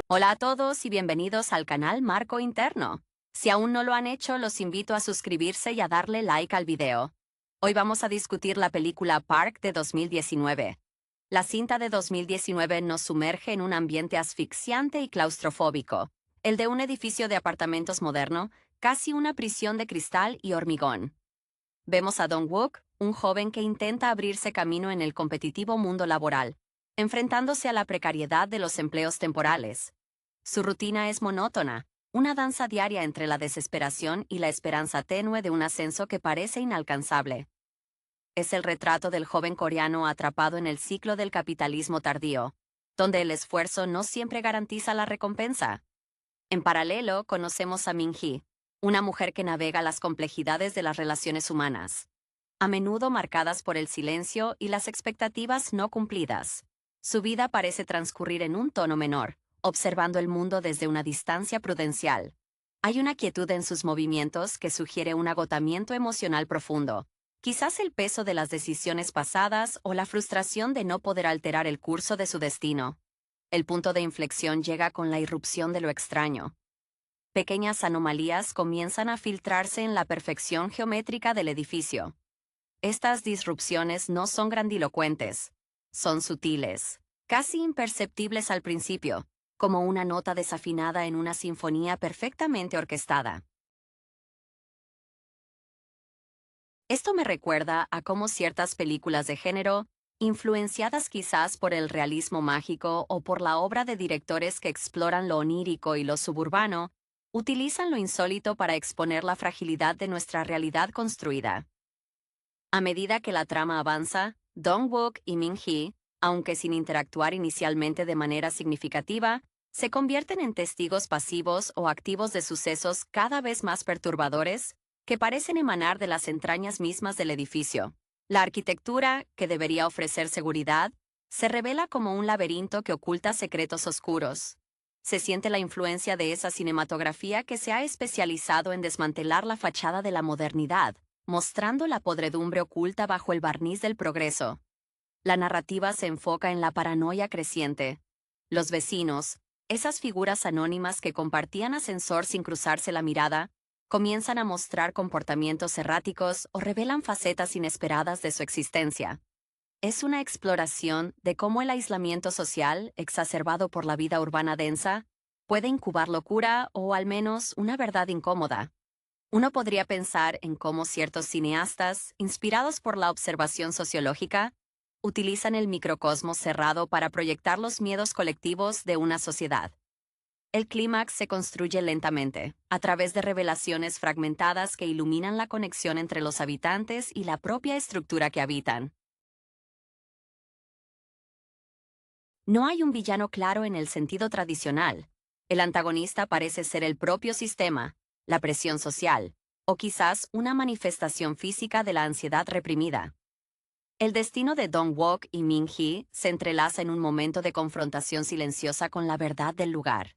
Hola a todos y bienvenidos al canal Marco Interno. Si aún no lo han hecho, los invito a suscribirse y a darle like al video. Hoy vamos a discutir la película Park de 2019. La cinta de 2019 nos sumerge en un ambiente asfixiante y claustrofóbico, el de un edificio de apartamentos moderno, casi una prisión de cristal y hormigón. Vemos a Dong-wook, un joven que intenta abrirse camino en el competitivo mundo laboral, enfrentándose a la precariedad de los empleos temporales. Su rutina es monótona, una danza diaria entre la desesperación y la esperanza tenue de un ascenso que parece inalcanzable. Es el retrato del joven coreano atrapado en el ciclo del capitalismo tardío, donde el esfuerzo no siempre garantiza la recompensa. En paralelo, conocemos a Min-hee, una mujer que navega las complejidades de las relaciones humanas, a menudo marcadas por el silencio y las expectativas no cumplidas. Su vida parece transcurrir en un tono menor, observando el mundo desde una distancia prudencial. Hay una quietud en sus movimientos que sugiere un agotamiento emocional profundo, quizás el peso de las decisiones pasadas o la frustración de no poder alterar el curso de su destino. El punto de inflexión llega con la irrupción de lo extraño. Pequeñas anomalías comienzan a filtrarse en la perfección geométrica del edificio. Estas disrupciones no son grandilocuentes, son sutiles, casi imperceptibles al principio, como una nota desafinada en una sinfonía perfectamente orquestada. Esto me recuerda a cómo ciertas películas de género, influenciadas quizás por el realismo mágico o por la obra de directores que exploran lo onírico y lo suburbano, utilizan lo insólito para exponer la fragilidad de nuestra realidad construida. A medida que la trama avanza, Dong-wook y Min-hee, aunque sin interactuar inicialmente de manera significativa, se convierten en testigos pasivos o activos de sucesos cada vez más perturbadores que parecen emanar de las entrañas mismas del edificio. La arquitectura, que debería ofrecer seguridad, se revela como un laberinto que oculta secretos oscuros. Se siente la influencia de esa cinematografía que se ha especializado en desmantelar la fachada de la modernidad, mostrando la podredumbre oculta bajo el barniz del progreso. La narrativa se enfoca en la paranoia creciente. Los vecinos, esas figuras anónimas que compartían ascensor sin cruzarse la mirada, comienzan a mostrar comportamientos erráticos o revelan facetas inesperadas de su existencia. Es una exploración de cómo el aislamiento social, exacerbado por la vida urbana densa, puede incubar locura o al menos una verdad incómoda. Uno podría pensar en cómo ciertos cineastas, inspirados por la observación sociológica, utilizan el microcosmos cerrado para proyectar los miedos colectivos de una sociedad. El clímax se construye lentamente, a través de revelaciones fragmentadas que iluminan la conexión entre los habitantes y la propia estructura que habitan. No hay un villano claro en el sentido tradicional. El antagonista parece ser el propio sistema, la presión social, o quizás una manifestación física de la ansiedad reprimida. El destino de Dong-wook y Min-hee se entrelaza en un momento de confrontación silenciosa con la verdad del lugar.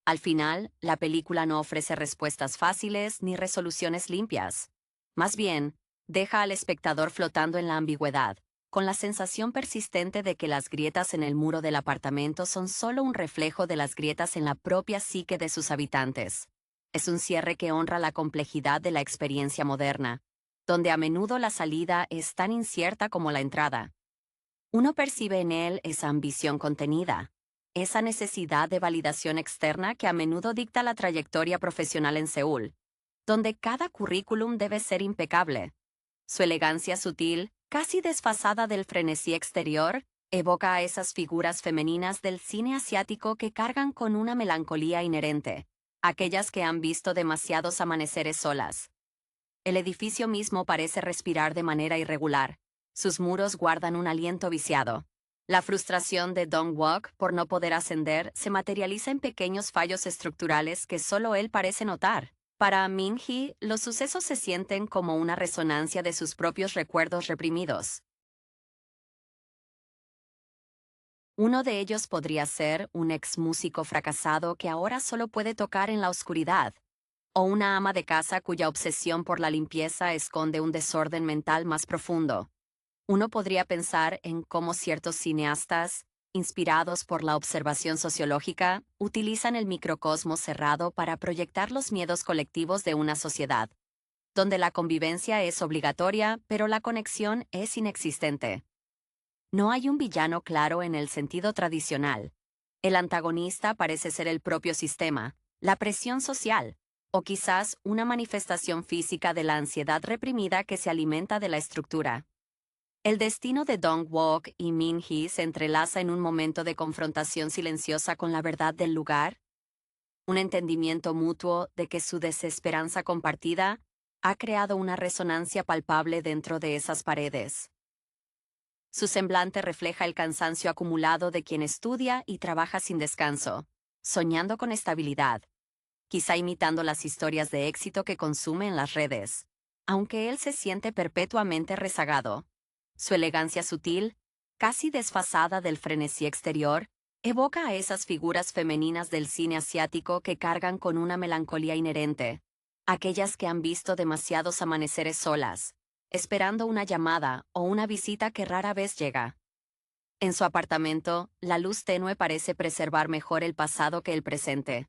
Al final, la película no ofrece respuestas fáciles ni resoluciones limpias. Más bien, deja al espectador flotando en la ambigüedad, con la sensación persistente de que las grietas en el muro del apartamento son solo un reflejo de las grietas en la propia psique de sus habitantes. Es un cierre que honra la complejidad de la experiencia moderna, donde a menudo la salida es tan incierta como la entrada. Uno percibe en él esa ambición contenida, esa necesidad de validación externa que a menudo dicta la trayectoria profesional en Seúl, donde cada currículum debe ser impecable. Su elegancia sutil, casi desfasada del frenesí exterior, evoca a esas figuras femeninas del cine asiático que cargan con una melancolía inherente, aquellas que han visto demasiados amaneceres solas. El edificio mismo parece respirar de manera irregular. Sus muros guardan un aliento viciado. La frustración de Dong-wook por no poder ascender se materializa en pequeños fallos estructurales que solo él parece notar. Para Min-hee, los sucesos se sienten como una resonancia de sus propios recuerdos reprimidos. Uno de ellos podría ser un ex músico fracasado que ahora solo puede tocar en la oscuridad, o una ama de casa cuya obsesión por la limpieza esconde un desorden mental más profundo. Uno podría pensar en cómo ciertos cineastas, inspirados por la observación sociológica, utilizan el microcosmos cerrado para proyectar los miedos colectivos de una sociedad, donde la convivencia es obligatoria, pero la conexión es inexistente. No hay un villano claro en el sentido tradicional. El antagonista parece ser el propio sistema, la presión social, o quizás una manifestación física de la ansiedad reprimida que se alimenta de la estructura. El destino de Dong-wook y Min-hee se entrelaza en un momento de confrontación silenciosa con la verdad del lugar, un entendimiento mutuo de que su desesperanza compartida ha creado una resonancia palpable dentro de esas paredes. Su semblante refleja el cansancio acumulado de quien estudia y trabaja sin descanso, soñando con estabilidad, quizá imitando las historias de éxito que consume en las redes, aunque él se siente perpetuamente rezagado. Su elegancia sutil, casi desfasada del frenesí exterior, evoca a esas figuras femeninas del cine asiático que cargan con una melancolía inherente, aquellas que han visto demasiados amaneceres solas, esperando una llamada o una visita que rara vez llega. En su apartamento, la luz tenue parece preservar mejor el pasado que el presente.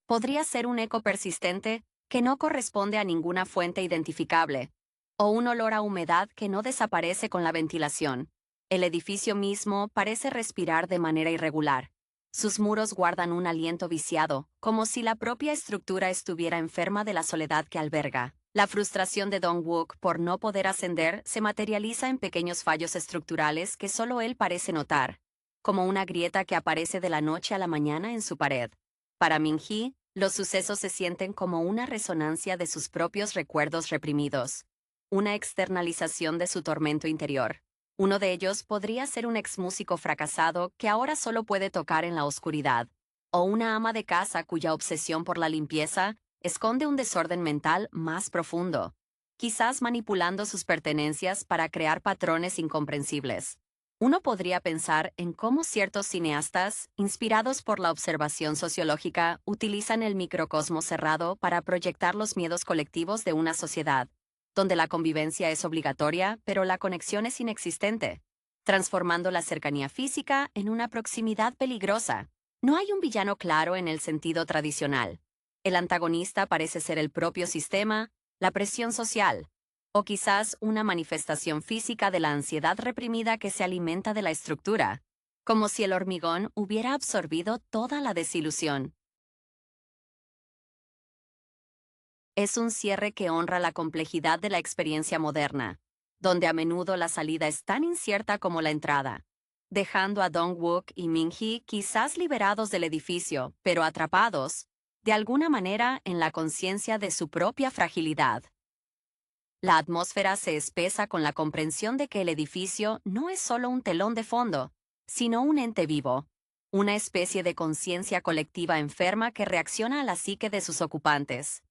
Podría ser un eco persistente que no corresponde a ninguna fuente identificable, o un olor a humedad que no desaparece con la ventilación. El edificio mismo parece respirar de manera irregular. Sus muros guardan un aliento viciado, como si la propia estructura estuviera enferma de la soledad que alberga. La frustración de Dong-wook por no poder ascender se materializa en pequeños fallos estructurales que solo él parece notar, como una grieta que aparece de la noche a la mañana en su pared. Para Min-hee, los sucesos se sienten como una resonancia de sus propios recuerdos reprimidos, una externalización de su tormento interior. Uno de ellos podría ser un exmúsico fracasado que ahora solo puede tocar en la oscuridad, o una ama de casa cuya obsesión por la limpieza esconde un desorden mental más profundo, quizás manipulando sus pertenencias para crear patrones incomprensibles. Uno podría pensar en cómo ciertos cineastas, inspirados por la observación sociológica, utilizan el microcosmos cerrado para proyectar los miedos colectivos de una sociedad, donde la convivencia es obligatoria, pero la conexión es inexistente, transformando la cercanía física en una proximidad peligrosa. No hay un villano claro en el sentido tradicional. El antagonista parece ser el propio sistema, la presión social, o quizás una manifestación física de la ansiedad reprimida que se alimenta de la estructura, como si el hormigón hubiera absorbido toda la desilusión. Es un cierre que honra la complejidad de la experiencia moderna, donde a menudo la salida es tan incierta como la entrada, dejando a Dong-wook y Min-hee quizás liberados del edificio, pero atrapados, de alguna manera, en la conciencia de su propia fragilidad. La atmósfera se espesa con la comprensión de que el edificio no es solo un telón de fondo, sino un ente vivo, una especie de conciencia colectiva enferma que reacciona a la psique de sus ocupantes.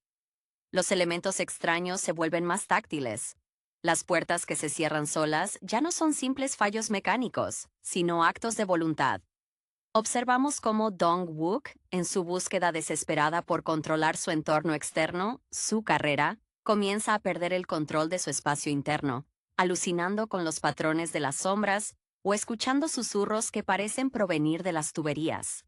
Los elementos extraños se vuelven más táctiles. Las puertas que se cierran solas ya no son simples fallos mecánicos, sino actos de voluntad. Observamos cómo Dong-wook, en su búsqueda desesperada por controlar su entorno externo, su carrera, comienza a perder el control de su espacio interno, alucinando con los patrones de las sombras o escuchando susurros que parecen provenir de las tuberías.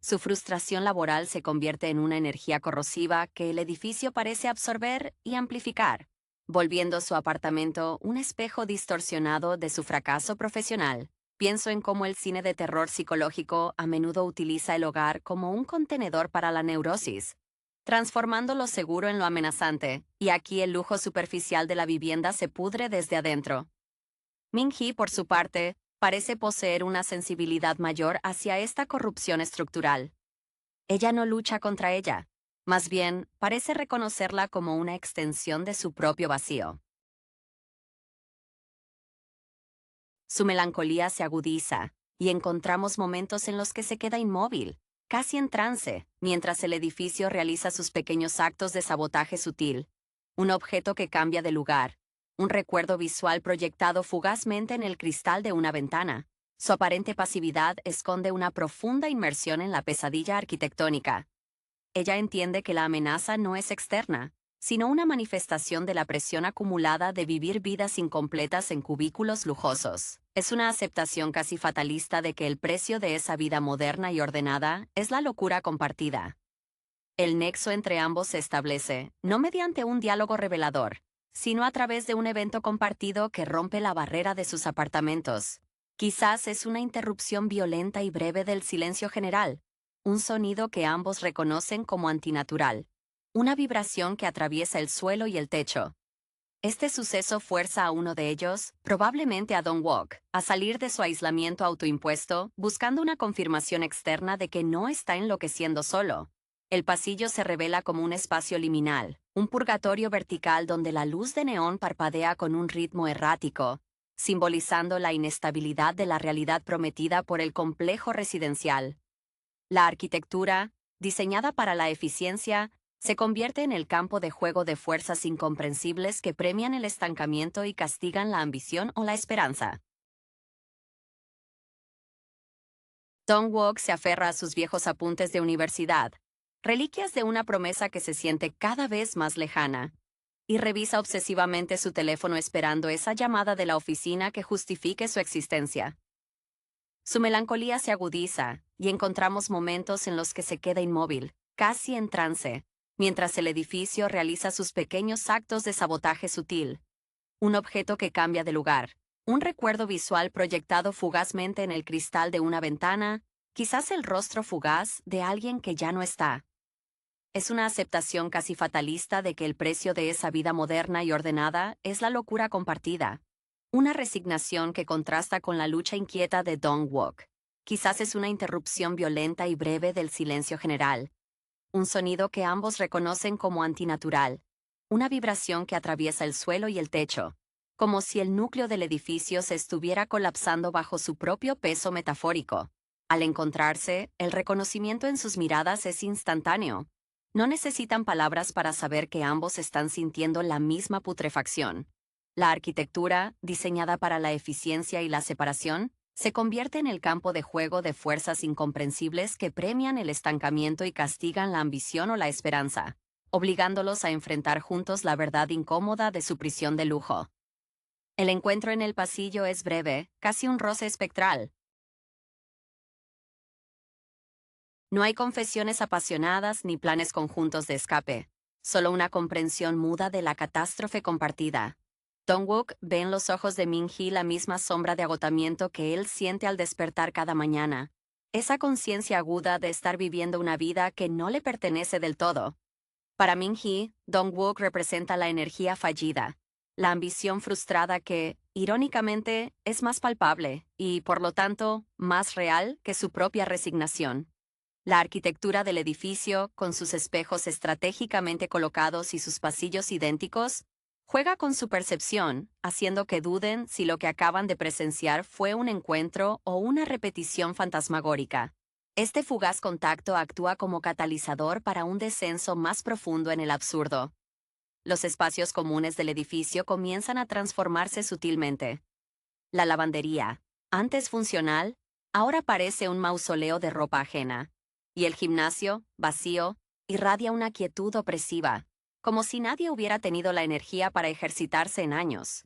Su frustración laboral se convierte en una energía corrosiva que el edificio parece absorber y amplificar, volviendo su apartamento un espejo distorsionado de su fracaso profesional. Pienso en cómo el cine de terror psicológico a menudo utiliza el hogar como un contenedor para la neurosis, transformando lo seguro en lo amenazante, y aquí el lujo superficial de la vivienda se pudre desde adentro. Min-hee, por su parte, parece poseer una sensibilidad mayor hacia esta corrupción estructural. Ella no lucha contra ella, más bien parece reconocerla como una extensión de su propio vacío. Su melancolía se agudiza, y encontramos momentos en los que se queda inmóvil, casi en trance, mientras el edificio realiza sus pequeños actos de sabotaje sutil. Un objeto que cambia de lugar, un recuerdo visual proyectado fugazmente en el cristal de una ventana. Su aparente pasividad esconde una profunda inmersión en la pesadilla arquitectónica. Ella entiende que la amenaza no es externa, sino una manifestación de la presión acumulada de vivir vidas incompletas en cubículos lujosos. Es una aceptación casi fatalista de que el precio de esa vida moderna y ordenada es la locura compartida. El nexo entre ambos se establece, no mediante un diálogo revelador, sino a través de un evento compartido que rompe la barrera de sus apartamentos. Quizás es una interrupción violenta y breve del silencio general, un sonido que ambos reconocen como antinatural, una vibración que atraviesa el suelo y el techo. Este suceso fuerza a uno de ellos, probablemente a Dong-wook, a salir de su aislamiento autoimpuesto, buscando una confirmación externa de que no está enloqueciendo solo. El pasillo se revela como un espacio liminal, un purgatorio vertical donde la luz de neón parpadea con un ritmo errático, simbolizando la inestabilidad de la realidad prometida por el complejo residencial. La arquitectura, diseñada para la eficiencia, se convierte en el campo de juego de fuerzas incomprensibles que premian el estancamiento y castigan la ambición o la esperanza. Dong-wook se aferra a sus viejos apuntes de universidad, reliquias de una promesa que se siente cada vez más lejana, y revisa obsesivamente su teléfono esperando esa llamada de la oficina que justifique su existencia. Su melancolía se agudiza, y encontramos momentos en los que se queda inmóvil, casi en trance, mientras el edificio realiza sus pequeños actos de sabotaje sutil. Un objeto que cambia de lugar, un recuerdo visual proyectado fugazmente en el cristal de una ventana, quizás el rostro fugaz de alguien que ya no está. Es una aceptación casi fatalista de que el precio de esa vida moderna y ordenada es la locura compartida. Una resignación que contrasta con la lucha inquieta de Dong-wook. Quizás es una interrupción violenta y breve del silencio general. Un sonido que ambos reconocen como antinatural. Una vibración que atraviesa el suelo y el techo. Como si el núcleo del edificio se estuviera colapsando bajo su propio peso metafórico. Al encontrarse, el reconocimiento en sus miradas es instantáneo. No necesitan palabras para saber que ambos están sintiendo la misma putrefacción. La arquitectura, diseñada para la eficiencia y la separación, se convierte en el campo de juego de fuerzas incomprensibles que premian el estancamiento y castigan la ambición o la esperanza, obligándolos a enfrentar juntos la verdad incómoda de su prisión de lujo. El encuentro en el pasillo es breve, casi un roce espectral. No hay confesiones apasionadas ni planes conjuntos de escape, solo una comprensión muda de la catástrofe compartida. Dong-wook ve en los ojos de Min-hee la misma sombra de agotamiento que él siente al despertar cada mañana, esa conciencia aguda de estar viviendo una vida que no le pertenece del todo. Para Min-hee, Dong-wook representa la energía fallida, la ambición frustrada que, irónicamente, es más palpable y, por lo tanto, más real que su propia resignación. La arquitectura del edificio, con sus espejos estratégicamente colocados y sus pasillos idénticos, juega con su percepción, haciendo que duden si lo que acaban de presenciar fue un encuentro o una repetición fantasmagórica. Este fugaz contacto actúa como catalizador para un descenso más profundo en el absurdo. Los espacios comunes del edificio comienzan a transformarse sutilmente. La lavandería, antes funcional, ahora parece un mausoleo de ropa ajena. Y el gimnasio, vacío, irradia una quietud opresiva, como si nadie hubiera tenido la energía para ejercitarse en años.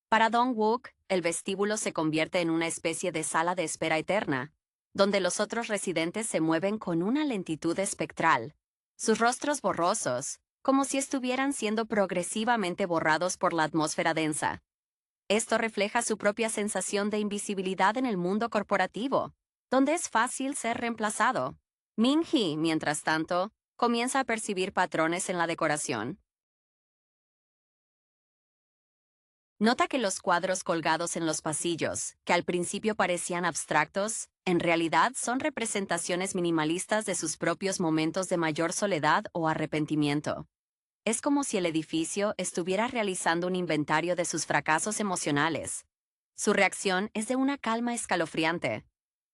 Para Dong-wook, el vestíbulo se convierte en una especie de sala de espera eterna, donde los otros residentes se mueven con una lentitud espectral, sus rostros borrosos, como si estuvieran siendo progresivamente borrados por la atmósfera densa. Esto refleja su propia sensación de invisibilidad en el mundo corporativo, donde es fácil ser reemplazado. Min-hee, mientras tanto, comienza a percibir patrones en la decoración. Nota que los cuadros colgados en los pasillos, que al principio parecían abstractos, en realidad son representaciones minimalistas de sus propios momentos de mayor soledad o arrepentimiento. Es como si el edificio estuviera realizando un inventario de sus fracasos emocionales. Su reacción es de una calma escalofriante.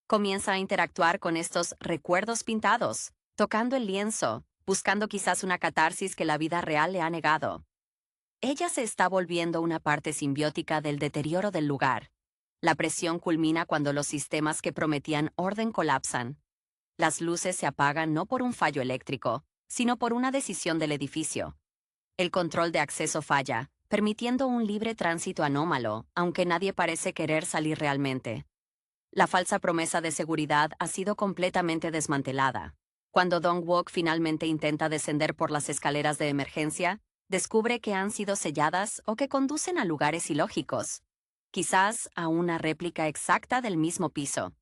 Comienza a interactuar con estos recuerdos pintados, tocando el lienzo, buscando quizás una catarsis que la vida real le ha negado. Ella se está volviendo una parte simbiótica del deterioro del lugar. La presión culmina cuando los sistemas que prometían orden colapsan. Las luces se apagan no por un fallo eléctrico, sino por una decisión del edificio. El control de acceso falla, permitiendo un libre tránsito anómalo, aunque nadie parece querer salir realmente. La falsa promesa de seguridad ha sido completamente desmantelada. Cuando Dong-wook finalmente intenta descender por las escaleras de emergencia, descubre que han sido selladas o que conducen a lugares ilógicos, quizás a una réplica exacta del mismo piso.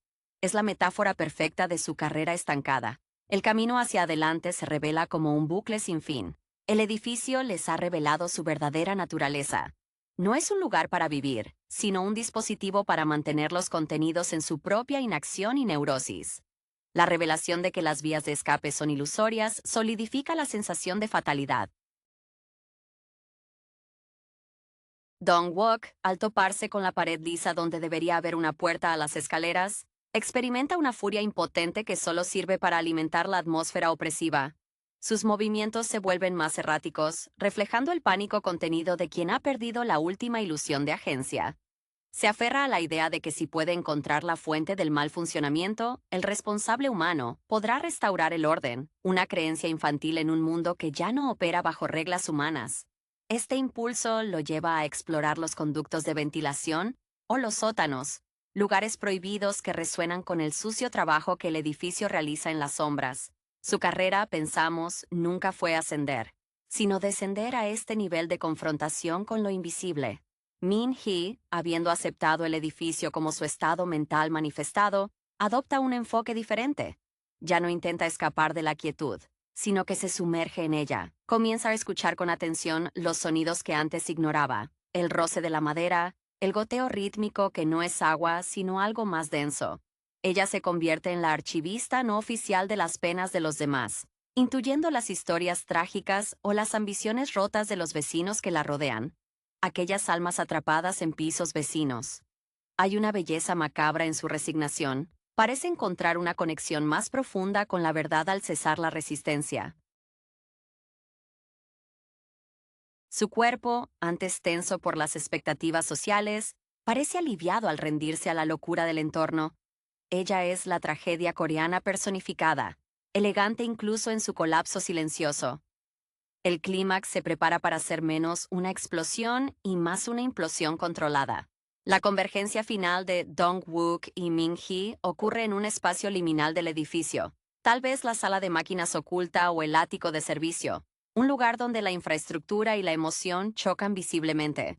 Es la metáfora perfecta de su carrera estancada. El camino hacia adelante se revela como un bucle sin fin. El edificio les ha revelado su verdadera naturaleza. No es un lugar para vivir, sino un dispositivo para mantenerlos contenidos en su propia inacción y neurosis. La revelación de que las vías de escape son ilusorias solidifica la sensación de fatalidad. Dong-wook, al toparse con la pared lisa donde debería haber una puerta a las escaleras, experimenta una furia impotente que solo sirve para alimentar la atmósfera opresiva. Sus movimientos se vuelven más erráticos, reflejando el pánico contenido de quien ha perdido la última ilusión de agencia. Se aferra a la idea de que si puede encontrar la fuente del mal funcionamiento, el responsable humano podrá restaurar el orden, una creencia infantil en un mundo que ya no opera bajo reglas humanas. Este impulso lo lleva a explorar los conductos de ventilación o los sótanos, lugares prohibidos que resuenan con el sucio trabajo que el edificio realiza en las sombras. Su carrera, pensamos, nunca fue ascender, sino descender a este nivel de confrontación con lo invisible. Min-hee, habiendo aceptado el edificio como su estado mental manifestado, adopta un enfoque diferente. Ya no intenta escapar de la quietud, sino que se sumerge en ella. Comienza a escuchar con atención los sonidos que antes ignoraba, el roce de la madera, el goteo rítmico que no es agua, sino algo más denso. Ella se convierte en la archivista no oficial de las penas de los demás, intuyendo las historias trágicas o las ambiciones rotas de los vecinos que la rodean. Aquellas almas atrapadas en pisos vecinos. Hay una belleza macabra en su resignación. Parece encontrar una conexión más profunda con la verdad al cesar la resistencia. Su cuerpo, antes tenso por las expectativas sociales, parece aliviado al rendirse a la locura del entorno. Ella es la tragedia coreana personificada, elegante incluso en su colapso silencioso. El clímax se prepara para ser menos una explosión y más una implosión controlada. La convergencia final de Dong-wook y Min-hee ocurre en un espacio liminal del edificio, tal vez la sala de máquinas oculta o el ático de servicio, un lugar donde la infraestructura y la emoción chocan visiblemente.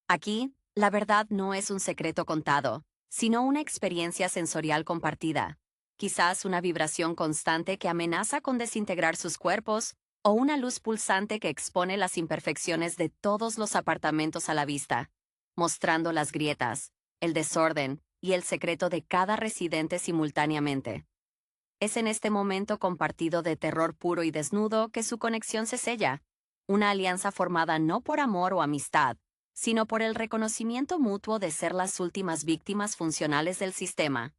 Aquí, la verdad no es un secreto contado, sino una experiencia sensorial compartida. Quizás una vibración constante que amenaza con desintegrar sus cuerpos, o una luz pulsante que expone las imperfecciones de todos los apartamentos a la vista, mostrando las grietas, el desorden y el secreto de cada residente simultáneamente. Es en este momento compartido de terror puro y desnudo que su conexión se sella, una alianza formada no por amor o amistad, sino por el reconocimiento mutuo de ser las últimas víctimas funcionales del sistema.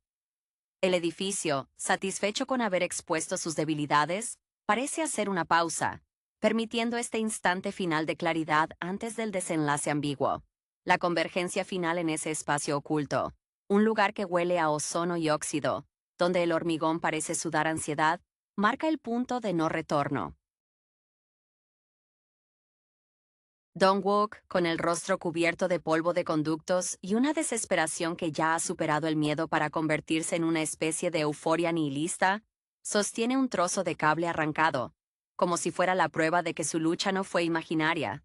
El edificio, satisfecho con haber expuesto sus debilidades, parece hacer una pausa, permitiendo este instante final de claridad antes del desenlace ambiguo. La convergencia final en ese espacio oculto, un lugar que huele a ozono y óxido, donde el hormigón parece sudar ansiedad, marca el punto de no retorno. Dong-wook, con el rostro cubierto de polvo de conductos y una desesperación que ya ha superado el miedo para convertirse en una especie de euforia nihilista, sostiene un trozo de cable arrancado, como si fuera la prueba de que su lucha no fue imaginaria.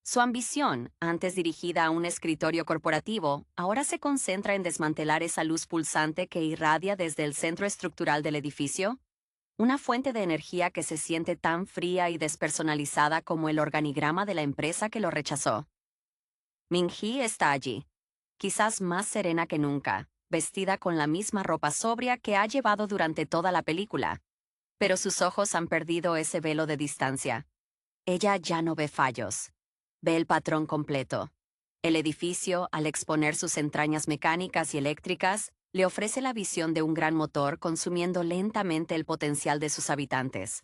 Su ambición, antes dirigida a un escritorio corporativo, ahora se concentra en desmantelar esa luz pulsante que irradia desde el centro estructural del edificio, una fuente de energía que se siente tan fría y despersonalizada como el organigrama de la empresa que lo rechazó. Min-hee está allí, quizás más serena que nunca, vestida con la misma ropa sobria que ha llevado durante toda la película. Pero sus ojos han perdido ese velo de distancia. Ella ya no ve fallos. Ve el patrón completo. El edificio, al exponer sus entrañas mecánicas y eléctricas, le ofrece la visión de un gran motor consumiendo lentamente el potencial de sus habitantes.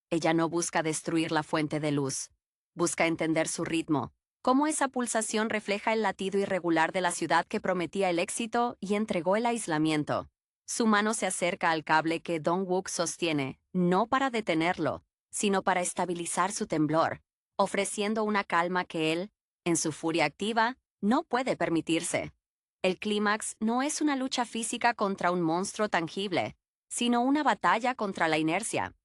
Ella no busca destruir la fuente de luz. Busca entender su ritmo, cómo esa pulsación refleja el latido irregular de la ciudad que prometía el éxito y entregó el aislamiento. Su mano se acerca al cable que Dong-wook sostiene, no para detenerlo, sino para estabilizar su temblor, ofreciendo una calma que él, en su furia activa, no puede permitirse. El clímax no es una lucha física contra un monstruo tangible, sino una batalla contra la inercia.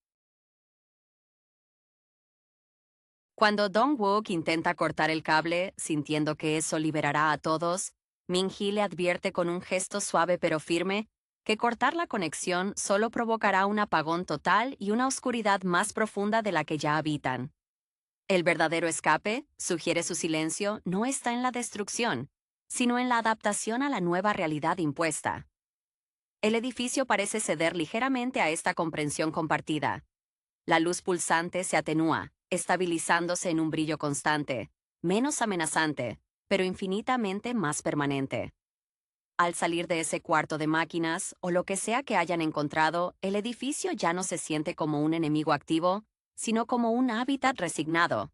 Cuando Dong-wook intenta cortar el cable, sintiendo que eso liberará a todos, Min-hee le advierte con un gesto suave pero firme que cortar la conexión solo provocará un apagón total y una oscuridad más profunda de la que ya habitan. El verdadero escape, sugiere su silencio, no está en la destrucción, sino en la adaptación a la nueva realidad impuesta. El edificio parece ceder ligeramente a esta comprensión compartida. La luz pulsante se atenúa, estabilizándose en un brillo constante, menos amenazante, pero infinitamente más permanente. Al salir de ese cuarto de máquinas, o lo que sea que hayan encontrado, el edificio ya no se siente como un enemigo activo, sino como un hábitat resignado.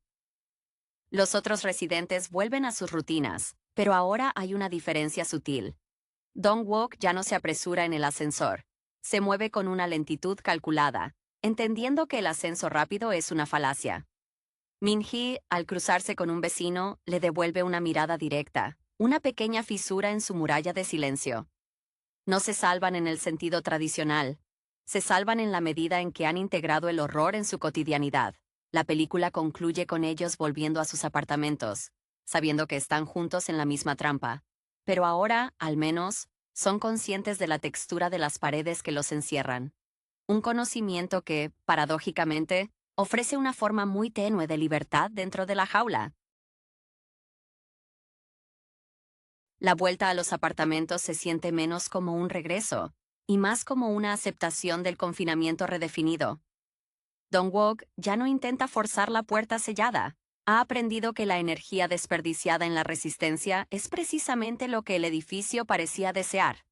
Los otros residentes vuelven a sus rutinas, pero ahora hay una diferencia sutil. Dong-wook ya no se apresura en el ascensor. Se mueve con una lentitud calculada, entendiendo que el ascenso rápido es una falacia. Min-hee, al cruzarse con un vecino, le devuelve una mirada directa, una pequeña fisura en su muralla de silencio. No se salvan en el sentido tradicional. Se salvan en la medida en que han integrado el horror en su cotidianidad. La película concluye con ellos volviendo a sus apartamentos, sabiendo que están juntos en la misma trampa. Pero ahora, al menos, son conscientes de la textura de las paredes que los encierran. Un conocimiento que, paradójicamente, ofrece una forma muy tenue de libertad dentro de la jaula. La vuelta a los apartamentos se siente menos como un regreso, y más como una aceptación del confinamiento redefinido. Dong-wook ya no intenta forzar la puerta sellada. Ha aprendido que la energía desperdiciada en la resistencia es precisamente lo que el edificio parecía desear.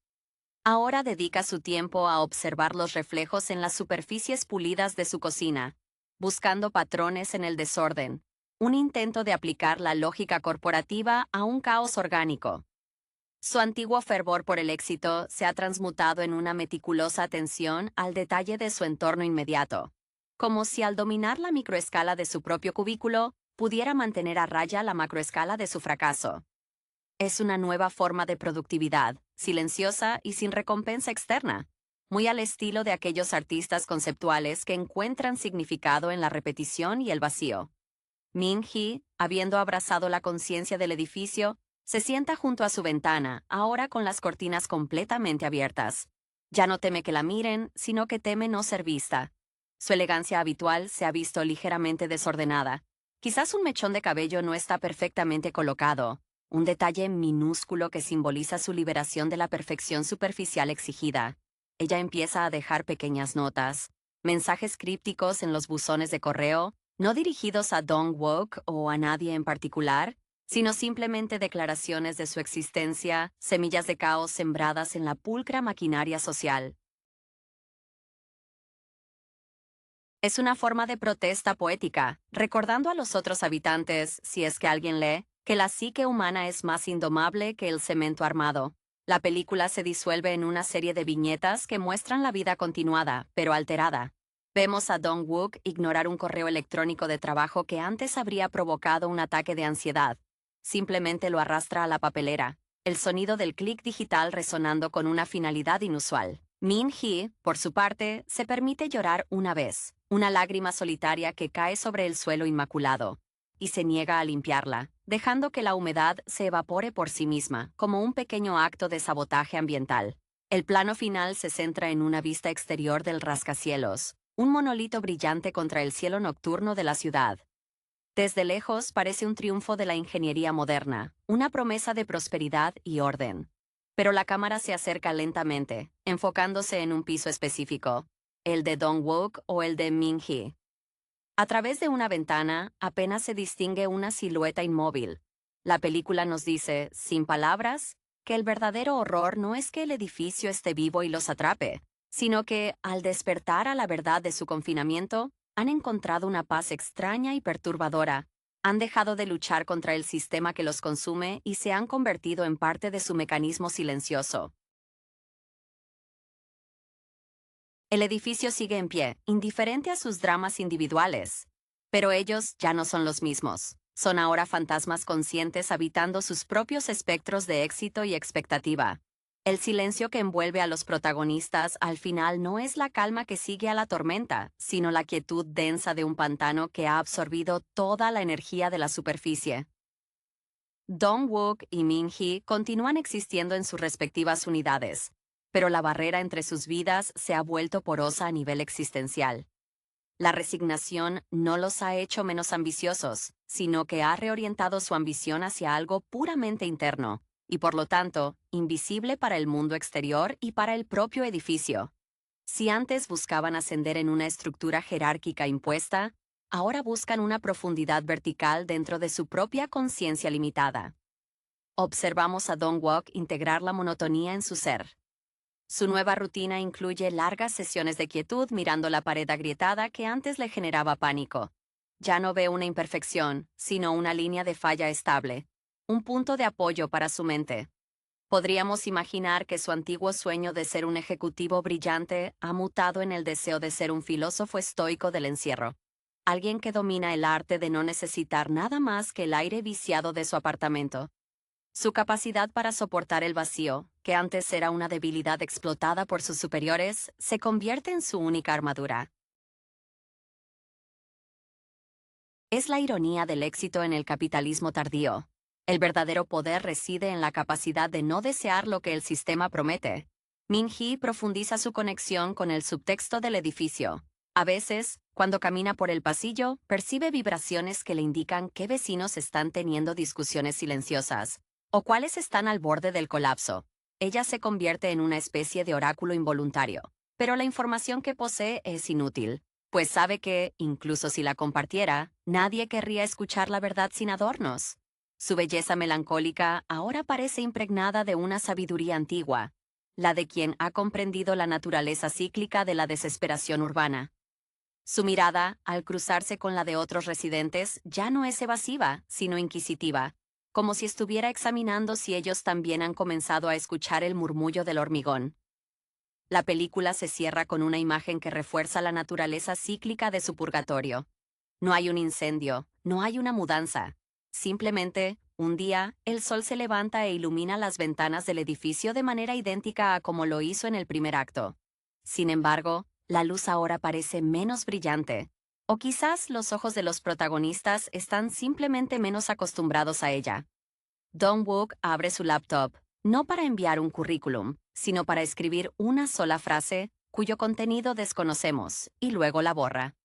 Ahora dedica su tiempo a observar los reflejos en las superficies pulidas de su cocina, buscando patrones en el desorden, un intento de aplicar la lógica corporativa a un caos orgánico. Su antiguo fervor por el éxito se ha transmutado en una meticulosa atención al detalle de su entorno inmediato, como si al dominar la microescala de su propio cubículo, pudiera mantener a raya la macroescala de su fracaso. Es una nueva forma de productividad, silenciosa y sin recompensa externa, muy al estilo de aquellos artistas conceptuales que encuentran significado en la repetición y el vacío. Min-hee, habiendo abrazado la conciencia del edificio, se sienta junto a su ventana, ahora con las cortinas completamente abiertas. Ya no teme que la miren, sino que teme no ser vista. Su elegancia habitual se ha visto ligeramente desordenada. Quizás un mechón de cabello no está perfectamente colocado, un detalle minúsculo que simboliza su liberación de la perfección superficial exigida. Ella empieza a dejar pequeñas notas, mensajes crípticos en los buzones de correo, no dirigidos a Dong-wook o a nadie en particular, sino simplemente declaraciones de su existencia, semillas de caos sembradas en la pulcra maquinaria social. Es una forma de protesta poética, recordando a los otros habitantes, si es que alguien lee, que la psique humana es más indomable que el cemento armado. La película se disuelve en una serie de viñetas que muestran la vida continuada, pero alterada. Vemos a Dong-wook ignorar un correo electrónico de trabajo que antes habría provocado un ataque de ansiedad. Simplemente lo arrastra a la papelera, el sonido del clic digital resonando con una finalidad inusual. Min-hee, por su parte, se permite llorar una vez, una lágrima solitaria que cae sobre el suelo inmaculado, y se niega a limpiarla, dejando que la humedad se evapore por sí misma, como un pequeño acto de sabotaje ambiental. El plano final se centra en una vista exterior del rascacielos, un monolito brillante contra el cielo nocturno de la ciudad. Desde lejos parece un triunfo de la ingeniería moderna, una promesa de prosperidad y orden. Pero la cámara se acerca lentamente, enfocándose en un piso específico, el de Dong-wook o el de Min-hee. A través de una ventana apenas se distingue una silueta inmóvil. La película nos dice, sin palabras, que el verdadero horror no es que el edificio esté vivo y los atrape, sino que, al despertar a la verdad de su confinamiento, han encontrado una paz extraña y perturbadora. Han dejado de luchar contra el sistema que los consume y se han convertido en parte de su mecanismo silencioso. El edificio sigue en pie, indiferente a sus dramas individuales. Pero ellos ya no son los mismos. Son ahora fantasmas conscientes habitando sus propios espectros de éxito y expectativa. El silencio que envuelve a los protagonistas al final no es la calma que sigue a la tormenta, sino la quietud densa de un pantano que ha absorbido toda la energía de la superficie. Dong-wook y Min-hee continúan existiendo en sus respectivas unidades, pero la barrera entre sus vidas se ha vuelto porosa a nivel existencial. La resignación no los ha hecho menos ambiciosos, sino que ha reorientado su ambición hacia algo puramente interno, y por lo tanto, invisible para el mundo exterior y para el propio edificio. Si antes buscaban ascender en una estructura jerárquica impuesta, ahora buscan una profundidad vertical dentro de su propia conciencia limitada. Observamos a Dong-wook integrar la monotonía en su ser. Su nueva rutina incluye largas sesiones de quietud mirando la pared agrietada que antes le generaba pánico. Ya no ve una imperfección, sino una línea de falla estable, un punto de apoyo para su mente. Podríamos imaginar que su antiguo sueño de ser un ejecutivo brillante ha mutado en el deseo de ser un filósofo estoico del encierro. Alguien que domina el arte de no necesitar nada más que el aire viciado de su apartamento. Su capacidad para soportar el vacío, que antes era una debilidad explotada por sus superiores, se convierte en su única armadura. Es la ironía del éxito en el capitalismo tardío. El verdadero poder reside en la capacidad de no desear lo que el sistema promete. Min-hee profundiza su conexión con el subtexto del edificio. A veces, cuando camina por el pasillo, percibe vibraciones que le indican qué vecinos están teniendo discusiones silenciosas, o cuáles están al borde del colapso. Ella se convierte en una especie de oráculo involuntario, pero la información que posee es inútil, pues sabe que, incluso si la compartiera, nadie querría escuchar la verdad sin adornos. Su belleza melancólica ahora parece impregnada de una sabiduría antigua, la de quien ha comprendido la naturaleza cíclica de la desesperación urbana. Su mirada, al cruzarse con la de otros residentes, ya no es evasiva, sino inquisitiva, como si estuviera examinando si ellos también han comenzado a escuchar el murmullo del hormigón. La película se cierra con una imagen que refuerza la naturaleza cíclica de su purgatorio. No hay un incendio, no hay una mudanza. Simplemente, un día, el sol se levanta e ilumina las ventanas del edificio de manera idéntica a como lo hizo en el primer acto. Sin embargo, la luz ahora parece menos brillante. O quizás los ojos de los protagonistas están simplemente menos acostumbrados a ella. Dong-wook abre su laptop, no para enviar un currículum, sino para escribir una sola frase cuyo contenido desconocemos, y luego la borra.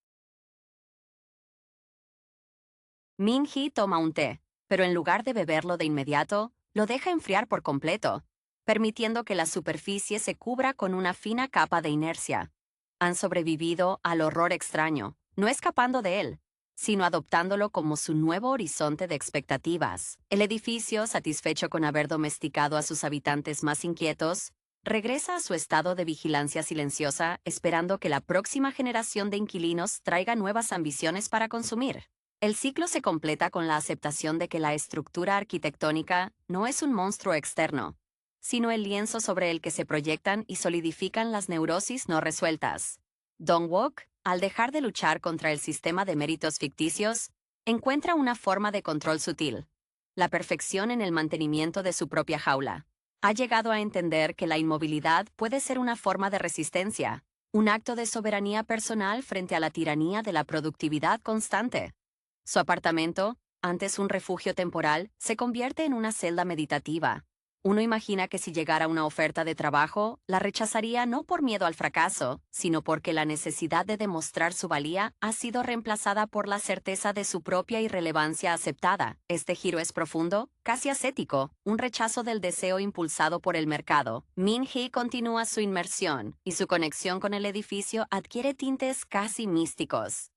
Min-hee toma un té, pero en lugar de beberlo de inmediato, lo deja enfriar por completo, permitiendo que la superficie se cubra con una fina capa de inercia. Han sobrevivido al horror extraño, no escapando de él, sino adoptándolo como su nuevo horizonte de expectativas. El edificio, satisfecho con haber domesticado a sus habitantes más inquietos, regresa a su estado de vigilancia silenciosa, esperando que la próxima generación de inquilinos traiga nuevas ambiciones para consumir. El ciclo se completa con la aceptación de que la estructura arquitectónica no es un monstruo externo, sino el lienzo sobre el que se proyectan y solidifican las neurosis no resueltas. Dong-wook, al dejar de luchar contra el sistema de méritos ficticios, encuentra una forma de control sutil, la perfección en el mantenimiento de su propia jaula. Ha llegado a entender que la inmovilidad puede ser una forma de resistencia, un acto de soberanía personal frente a la tiranía de la productividad constante. Su apartamento, antes un refugio temporal, se convierte en una celda meditativa. Uno imagina que si llegara una oferta de trabajo, la rechazaría no por miedo al fracaso, sino porque la necesidad de demostrar su valía ha sido reemplazada por la certeza de su propia irrelevancia aceptada. Este giro es profundo, casi ascético, un rechazo del deseo impulsado por el mercado. Min-hee continúa su inmersión, y su conexión con el edificio adquiere tintes casi místicos.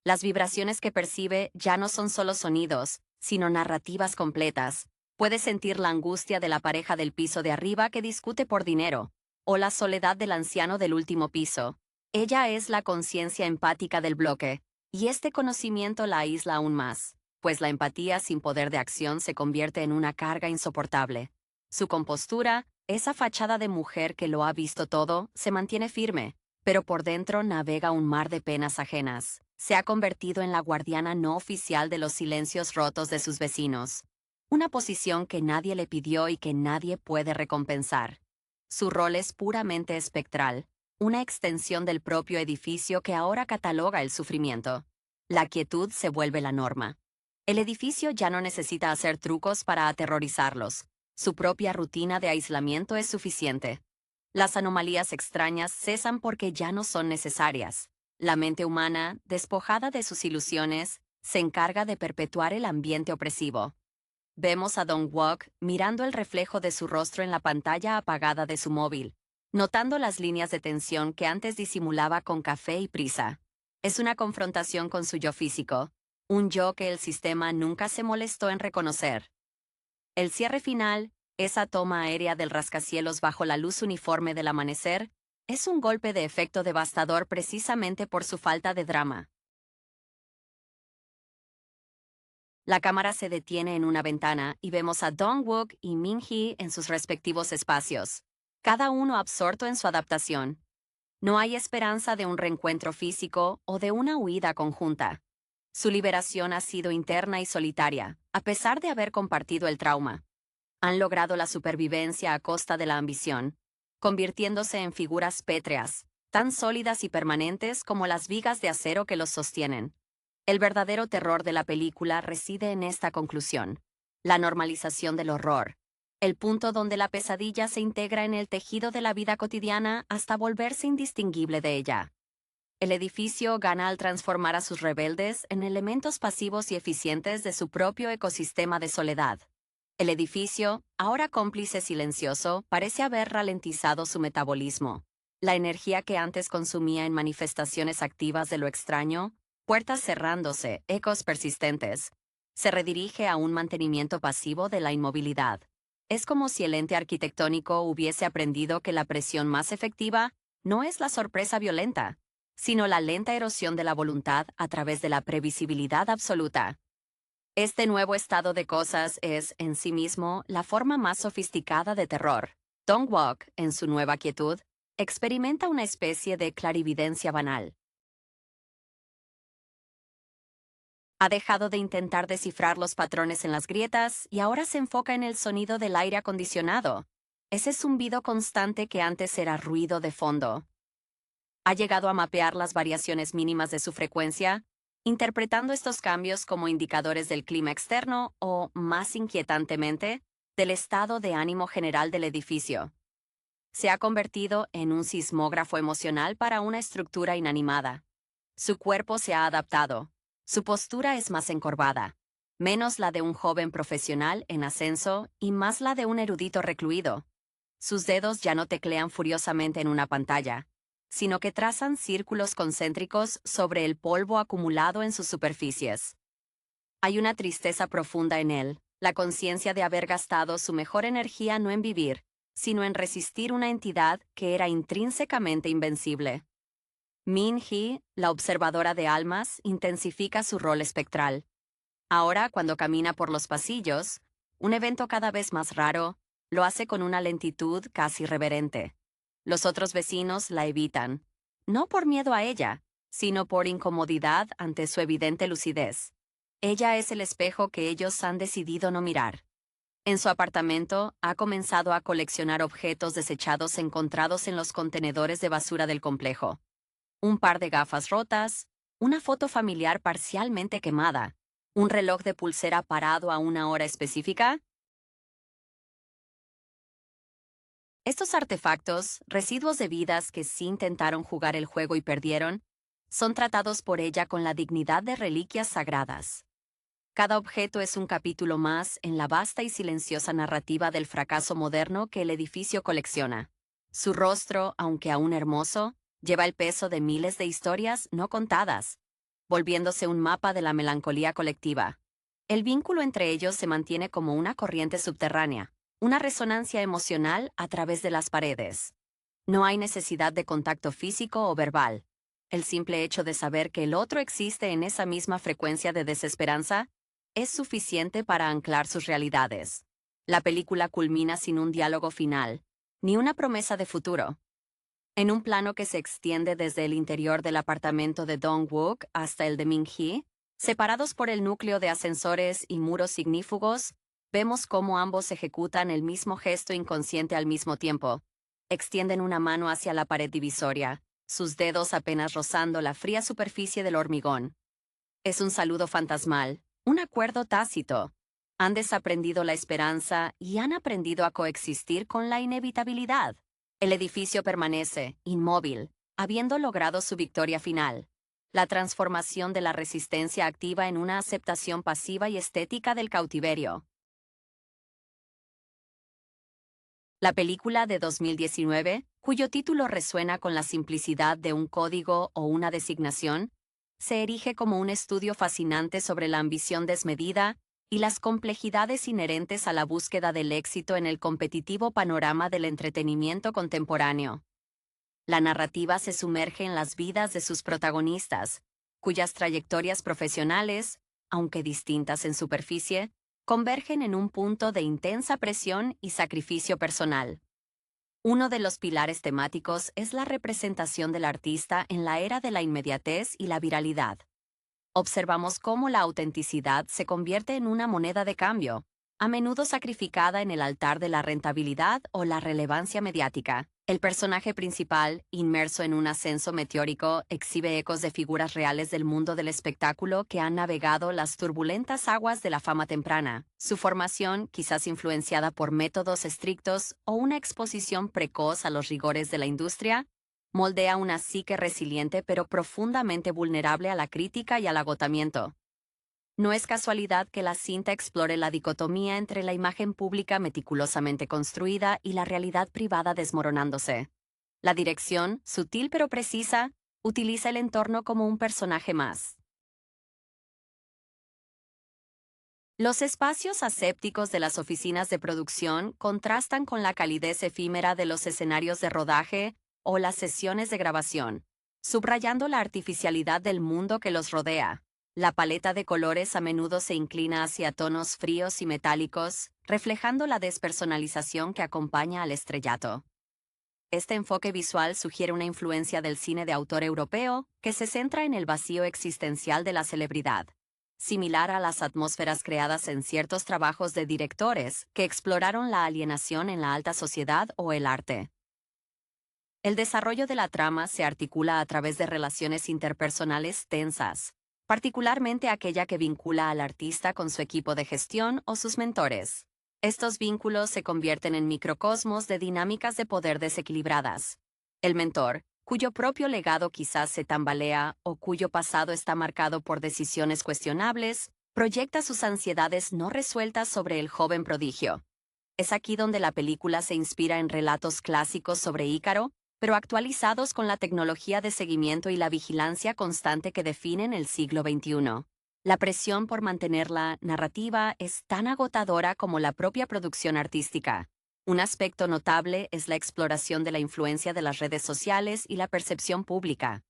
Las vibraciones que percibe ya no son solo sonidos, sino narrativas completas. Puede sentir la angustia de la pareja del piso de arriba que discute por dinero, o la soledad del anciano del último piso. Ella es la conciencia empática del bloque, y este conocimiento la aísla aún más, pues la empatía sin poder de acción se convierte en una carga insoportable. Su compostura, esa fachada de mujer que lo ha visto todo, se mantiene firme, pero por dentro navega un mar de penas ajenas. Se ha convertido en la guardiana no oficial de los silencios rotos de sus vecinos. Una posición que nadie le pidió y que nadie puede recompensar. Su rol es puramente espectral, una extensión del propio edificio que ahora cataloga el sufrimiento. La quietud se vuelve la norma. El edificio ya no necesita hacer trucos para aterrorizarlos. Su propia rutina de aislamiento es suficiente. Las anomalías extrañas cesan porque ya no son necesarias. La mente humana, despojada de sus ilusiones, se encarga de perpetuar el ambiente opresivo. Vemos a Dong Wook mirando el reflejo de su rostro en la pantalla apagada de su móvil, notando las líneas de tensión que antes disimulaba con café y prisa. Es una confrontación con su yo físico, un yo que el sistema nunca se molestó en reconocer. El cierre final, esa toma aérea del rascacielos bajo la luz uniforme del amanecer, es un golpe de efecto devastador precisamente por su falta de drama. La cámara se detiene en una ventana y vemos a Dong-wook y Min-hee en sus respectivos espacios, cada uno absorto en su adaptación. No hay esperanza de un reencuentro físico o de una huida conjunta. Su liberación ha sido interna y solitaria, a pesar de haber compartido el trauma. Han logrado la supervivencia a costa de la ambición, convirtiéndose en figuras pétreas, tan sólidas y permanentes como las vigas de acero que los sostienen. El verdadero terror de la película reside en esta conclusión: la normalización del horror, el punto donde la pesadilla se integra en el tejido de la vida cotidiana hasta volverse indistinguible de ella. El edificio gana al transformar a sus rebeldes en elementos pasivos y eficientes de su propio ecosistema de soledad. El edificio, ahora cómplice silencioso, parece haber ralentizado su metabolismo. La energía que antes consumía en manifestaciones activas de lo extraño, puertas cerrándose, ecos persistentes, se redirige a un mantenimiento pasivo de la inmovilidad. Es como si el ente arquitectónico hubiese aprendido que la presión más efectiva no es la sorpresa violenta, sino la lenta erosión de la voluntad a través de la previsibilidad absoluta. Este nuevo estado de cosas es, en sí mismo, la forma más sofisticada de terror. Dong-wook, en su nueva quietud, experimenta una especie de clarividencia banal. Ha dejado de intentar descifrar los patrones en las grietas y ahora se enfoca en el sonido del aire acondicionado, ese zumbido constante que antes era ruido de fondo. Ha llegado a mapear las variaciones mínimas de su frecuencia, interpretando estos cambios como indicadores del clima externo o, más inquietantemente, del estado de ánimo general del edificio. Se ha convertido en un sismógrafo emocional para una estructura inanimada. Su cuerpo se ha adaptado. Su postura es más encorvada, menos la de un joven profesional en ascenso y más la de un erudito recluido. Sus dedos ya no teclean furiosamente en una pantalla, sino que trazan círculos concéntricos sobre el polvo acumulado en sus superficies. Hay una tristeza profunda en él, la conciencia de haber gastado su mejor energía no en vivir, sino en resistir una entidad que era intrínsecamente invencible. Min-hee, la observadora de almas, intensifica su rol espectral. Ahora, cuando camina por los pasillos, un evento cada vez más raro, lo hace con una lentitud casi reverente. Los otros vecinos la evitan, no por miedo a ella, sino por incomodidad ante su evidente lucidez. Ella es el espejo que ellos han decidido no mirar. En su apartamento, ha comenzado a coleccionar objetos desechados encontrados en los contenedores de basura del complejo. Un par de gafas rotas, una foto familiar parcialmente quemada, un reloj de pulsera parado a una hora específica. Estos artefactos, residuos de vidas que sí intentaron jugar el juego y perdieron, son tratados por ella con la dignidad de reliquias sagradas. Cada objeto es un capítulo más en la vasta y silenciosa narrativa del fracaso moderno que el edificio colecciona. Su rostro, aunque aún hermoso, lleva el peso de miles de historias no contadas, volviéndose un mapa de la melancolía colectiva. El vínculo entre ellos se mantiene como una corriente subterránea, una resonancia emocional a través de las paredes. No hay necesidad de contacto físico o verbal. El simple hecho de saber que el otro existe en esa misma frecuencia de desesperanza es suficiente para anclar sus realidades. La película culmina sin un diálogo final, ni una promesa de futuro. En un plano que se extiende desde el interior del apartamento de Dong-wook hasta el de Min-hee, separados por el núcleo de ascensores y muros ignífugos, vemos cómo ambos ejecutan el mismo gesto inconsciente al mismo tiempo. Extienden una mano hacia la pared divisoria, sus dedos apenas rozando la fría superficie del hormigón. Es un saludo fantasmal, un acuerdo tácito. Han desaprendido la esperanza y han aprendido a coexistir con la inevitabilidad. El edificio permanece, inmóvil, habiendo logrado su victoria final. La transformación de la resistencia activa en una aceptación pasiva y estética del cautiverio. La película de 2019, cuyo título resuena con la simplicidad de un código o una designación, se erige como un estudio fascinante sobre la ambición desmedida y las complejidades inherentes a la búsqueda del éxito en el competitivo panorama del entretenimiento contemporáneo. La narrativa se sumerge en las vidas de sus protagonistas, cuyas trayectorias profesionales, aunque distintas en superficie, convergen en un punto de intensa presión y sacrificio personal. Uno de los pilares temáticos es la representación del artista en la era de la inmediatez y la viralidad. Observamos cómo la autenticidad se convierte en una moneda de cambio, a menudo sacrificada en el altar de la rentabilidad o la relevancia mediática. El personaje principal, inmerso en un ascenso meteórico, exhibe ecos de figuras reales del mundo del espectáculo que han navegado las turbulentas aguas de la fama temprana. Su formación, quizás influenciada por métodos estrictos o una exposición precoz a los rigores de la industria, moldea una psique resiliente pero profundamente vulnerable a la crítica y al agotamiento. No es casualidad que la cinta explore la dicotomía entre la imagen pública meticulosamente construida y la realidad privada desmoronándose. La dirección, sutil pero precisa, utiliza el entorno como un personaje más. Los espacios asépticos de las oficinas de producción contrastan con la calidez efímera de los escenarios de rodaje o las sesiones de grabación, subrayando la artificialidad del mundo que los rodea. La paleta de colores a menudo se inclina hacia tonos fríos y metálicos, reflejando la despersonalización que acompaña al estrellato. Este enfoque visual sugiere una influencia del cine de autor europeo que se centra en el vacío existencial de la celebridad, similar a las atmósferas creadas en ciertos trabajos de directores que exploraron la alienación en la alta sociedad o el arte. El desarrollo de la trama se articula a través de relaciones interpersonales tensas, particularmente aquella que vincula al artista con su equipo de gestión o sus mentores. Estos vínculos se convierten en microcosmos de dinámicas de poder desequilibradas. El mentor, cuyo propio legado quizás se tambalea o cuyo pasado está marcado por decisiones cuestionables, proyecta sus ansiedades no resueltas sobre el joven prodigio. Es aquí donde la película se inspira en relatos clásicos sobre Ícaro, pero actualizados con la tecnología de seguimiento y la vigilancia constante que definen el siglo XXI. La presión por mantener la narrativa es tan agotadora como la propia producción artística. Un aspecto notable es la exploración de la influencia de las redes sociales y la percepción pública.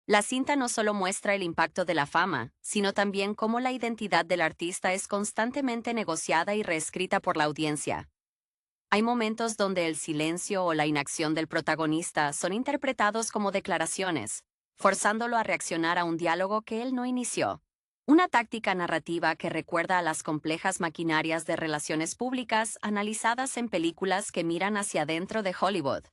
La cinta no solo muestra el impacto de la fama, sino también cómo la identidad del artista es constantemente negociada y reescrita por la audiencia. Hay momentos donde el silencio o la inacción del protagonista son interpretados como declaraciones, forzándolo a reaccionar a un diálogo que él no inició. Una táctica narrativa que recuerda a las complejas maquinarias de relaciones públicas analizadas en películas que miran hacia adentro de Hollywood.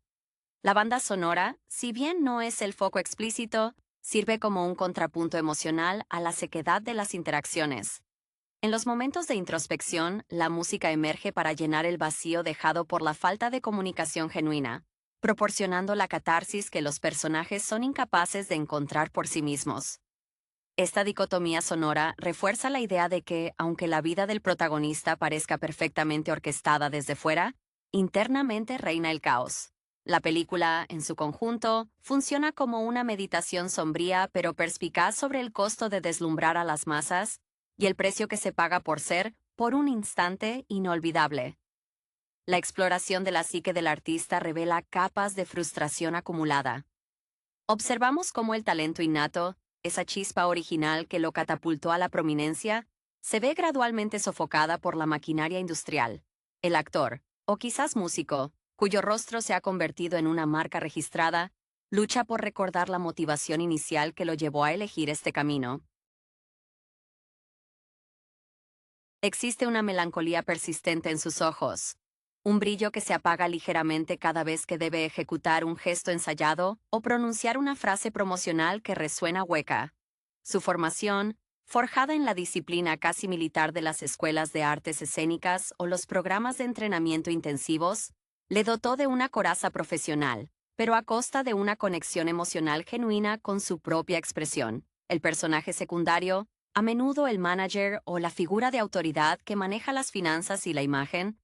La banda sonora, si bien no es el foco explícito, sirve como un contrapunto emocional a la sequedad de las interacciones. En los momentos de introspección, la música emerge para llenar el vacío dejado por la falta de comunicación genuina, proporcionando la catarsis que los personajes son incapaces de encontrar por sí mismos. Esta dicotomía sonora refuerza la idea de que, aunque la vida del protagonista parezca perfectamente orquestada desde fuera, internamente reina el caos. La película, en su conjunto, funciona como una meditación sombría pero perspicaz sobre el costo de deslumbrar a las masas y el precio que se paga por ser, por un instante, inolvidable. La exploración de la psique del artista revela capas de frustración acumulada. Observamos cómo el talento innato, esa chispa original que lo catapultó a la prominencia, se ve gradualmente sofocada por la maquinaria industrial. El actor, o quizás músico, cuyo rostro se ha convertido en una marca registrada, lucha por recordar la motivación inicial que lo llevó a elegir este camino. Existe una melancolía persistente en sus ojos, un brillo que se apaga ligeramente cada vez que debe ejecutar un gesto ensayado o pronunciar una frase promocional que resuena hueca. Su formación, forjada en la disciplina casi militar de las escuelas de artes escénicas o los programas de entrenamiento intensivos, le dotó de una coraza profesional, pero a costa de una conexión emocional genuina con su propia expresión. El personaje secundario, a menudo el manager o la figura de autoridad que maneja las finanzas y la imagen,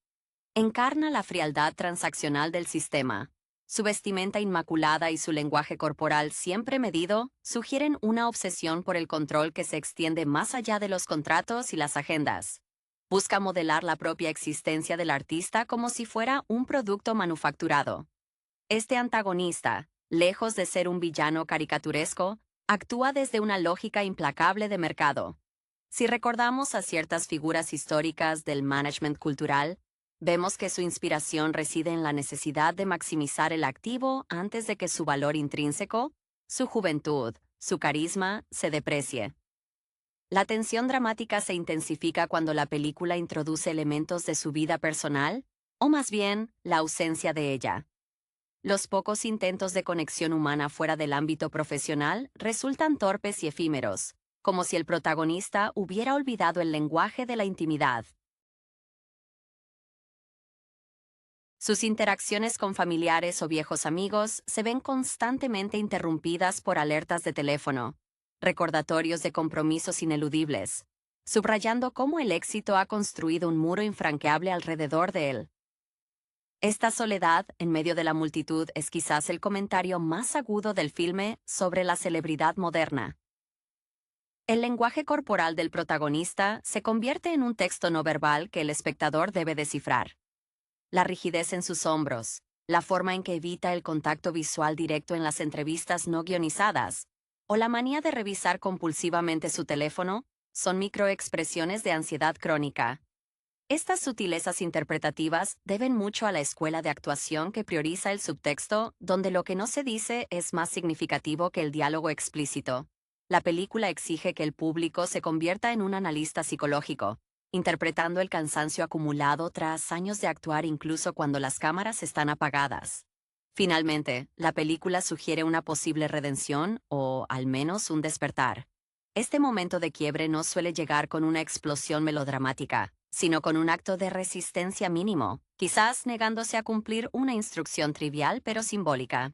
encarna la frialdad transaccional del sistema. Su vestimenta inmaculada y su lenguaje corporal siempre medido sugieren una obsesión por el control que se extiende más allá de los contratos y las agendas. Busca modelar la propia existencia del artista como si fuera un producto manufacturado. Este antagonista, lejos de ser un villano caricaturesco, actúa desde una lógica implacable de mercado. Si recordamos a ciertas figuras históricas del management cultural, vemos que su inspiración reside en la necesidad de maximizar el activo antes de que su valor intrínseco, su juventud, su carisma, se deprecie. La tensión dramática se intensifica cuando la película introduce elementos de su vida personal, o más bien, la ausencia de ella. Los pocos intentos de conexión humana fuera del ámbito profesional resultan torpes y efímeros, como si el protagonista hubiera olvidado el lenguaje de la intimidad. Sus interacciones con familiares o viejos amigos se ven constantemente interrumpidas por alertas de teléfono, recordatorios de compromisos ineludibles, subrayando cómo el éxito ha construido un muro infranqueable alrededor de él. Esta soledad, en medio de la multitud, es quizás el comentario más agudo del filme sobre la celebridad moderna. El lenguaje corporal del protagonista se convierte en un texto no verbal que el espectador debe descifrar. La rigidez en sus hombros, la forma en que evita el contacto visual directo en las entrevistas no guionizadas, o la manía de revisar compulsivamente su teléfono, son microexpresiones de ansiedad crónica. Estas sutilezas interpretativas deben mucho a la escuela de actuación que prioriza el subtexto, donde lo que no se dice es más significativo que el diálogo explícito. La película exige que el público se convierta en un analista psicológico, interpretando el cansancio acumulado tras años de actuar incluso cuando las cámaras están apagadas. Finalmente, la película sugiere una posible redención o, al menos, un despertar. Este momento de quiebre no suele llegar con una explosión melodramática, sino con un acto de resistencia mínimo, quizás negándose a cumplir una instrucción trivial pero simbólica.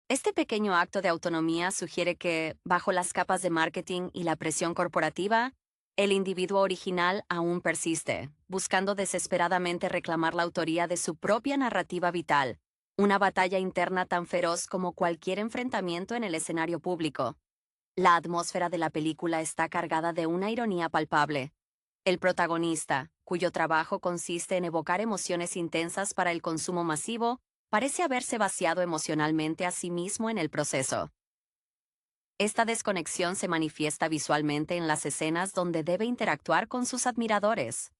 Este pequeño acto de autonomía sugiere que, bajo las capas de marketing y la presión corporativa, el individuo original aún persiste, buscando desesperadamente reclamar la autoría de su propia narrativa vital, una batalla interna tan feroz como cualquier enfrentamiento en el escenario público. La atmósfera de la película está cargada de una ironía palpable. El protagonista, cuyo trabajo consiste en evocar emociones intensas para el consumo masivo, parece haberse vaciado emocionalmente a sí mismo en el proceso. Esta desconexión se manifiesta visualmente en las escenas donde debe interactuar con sus admiradores.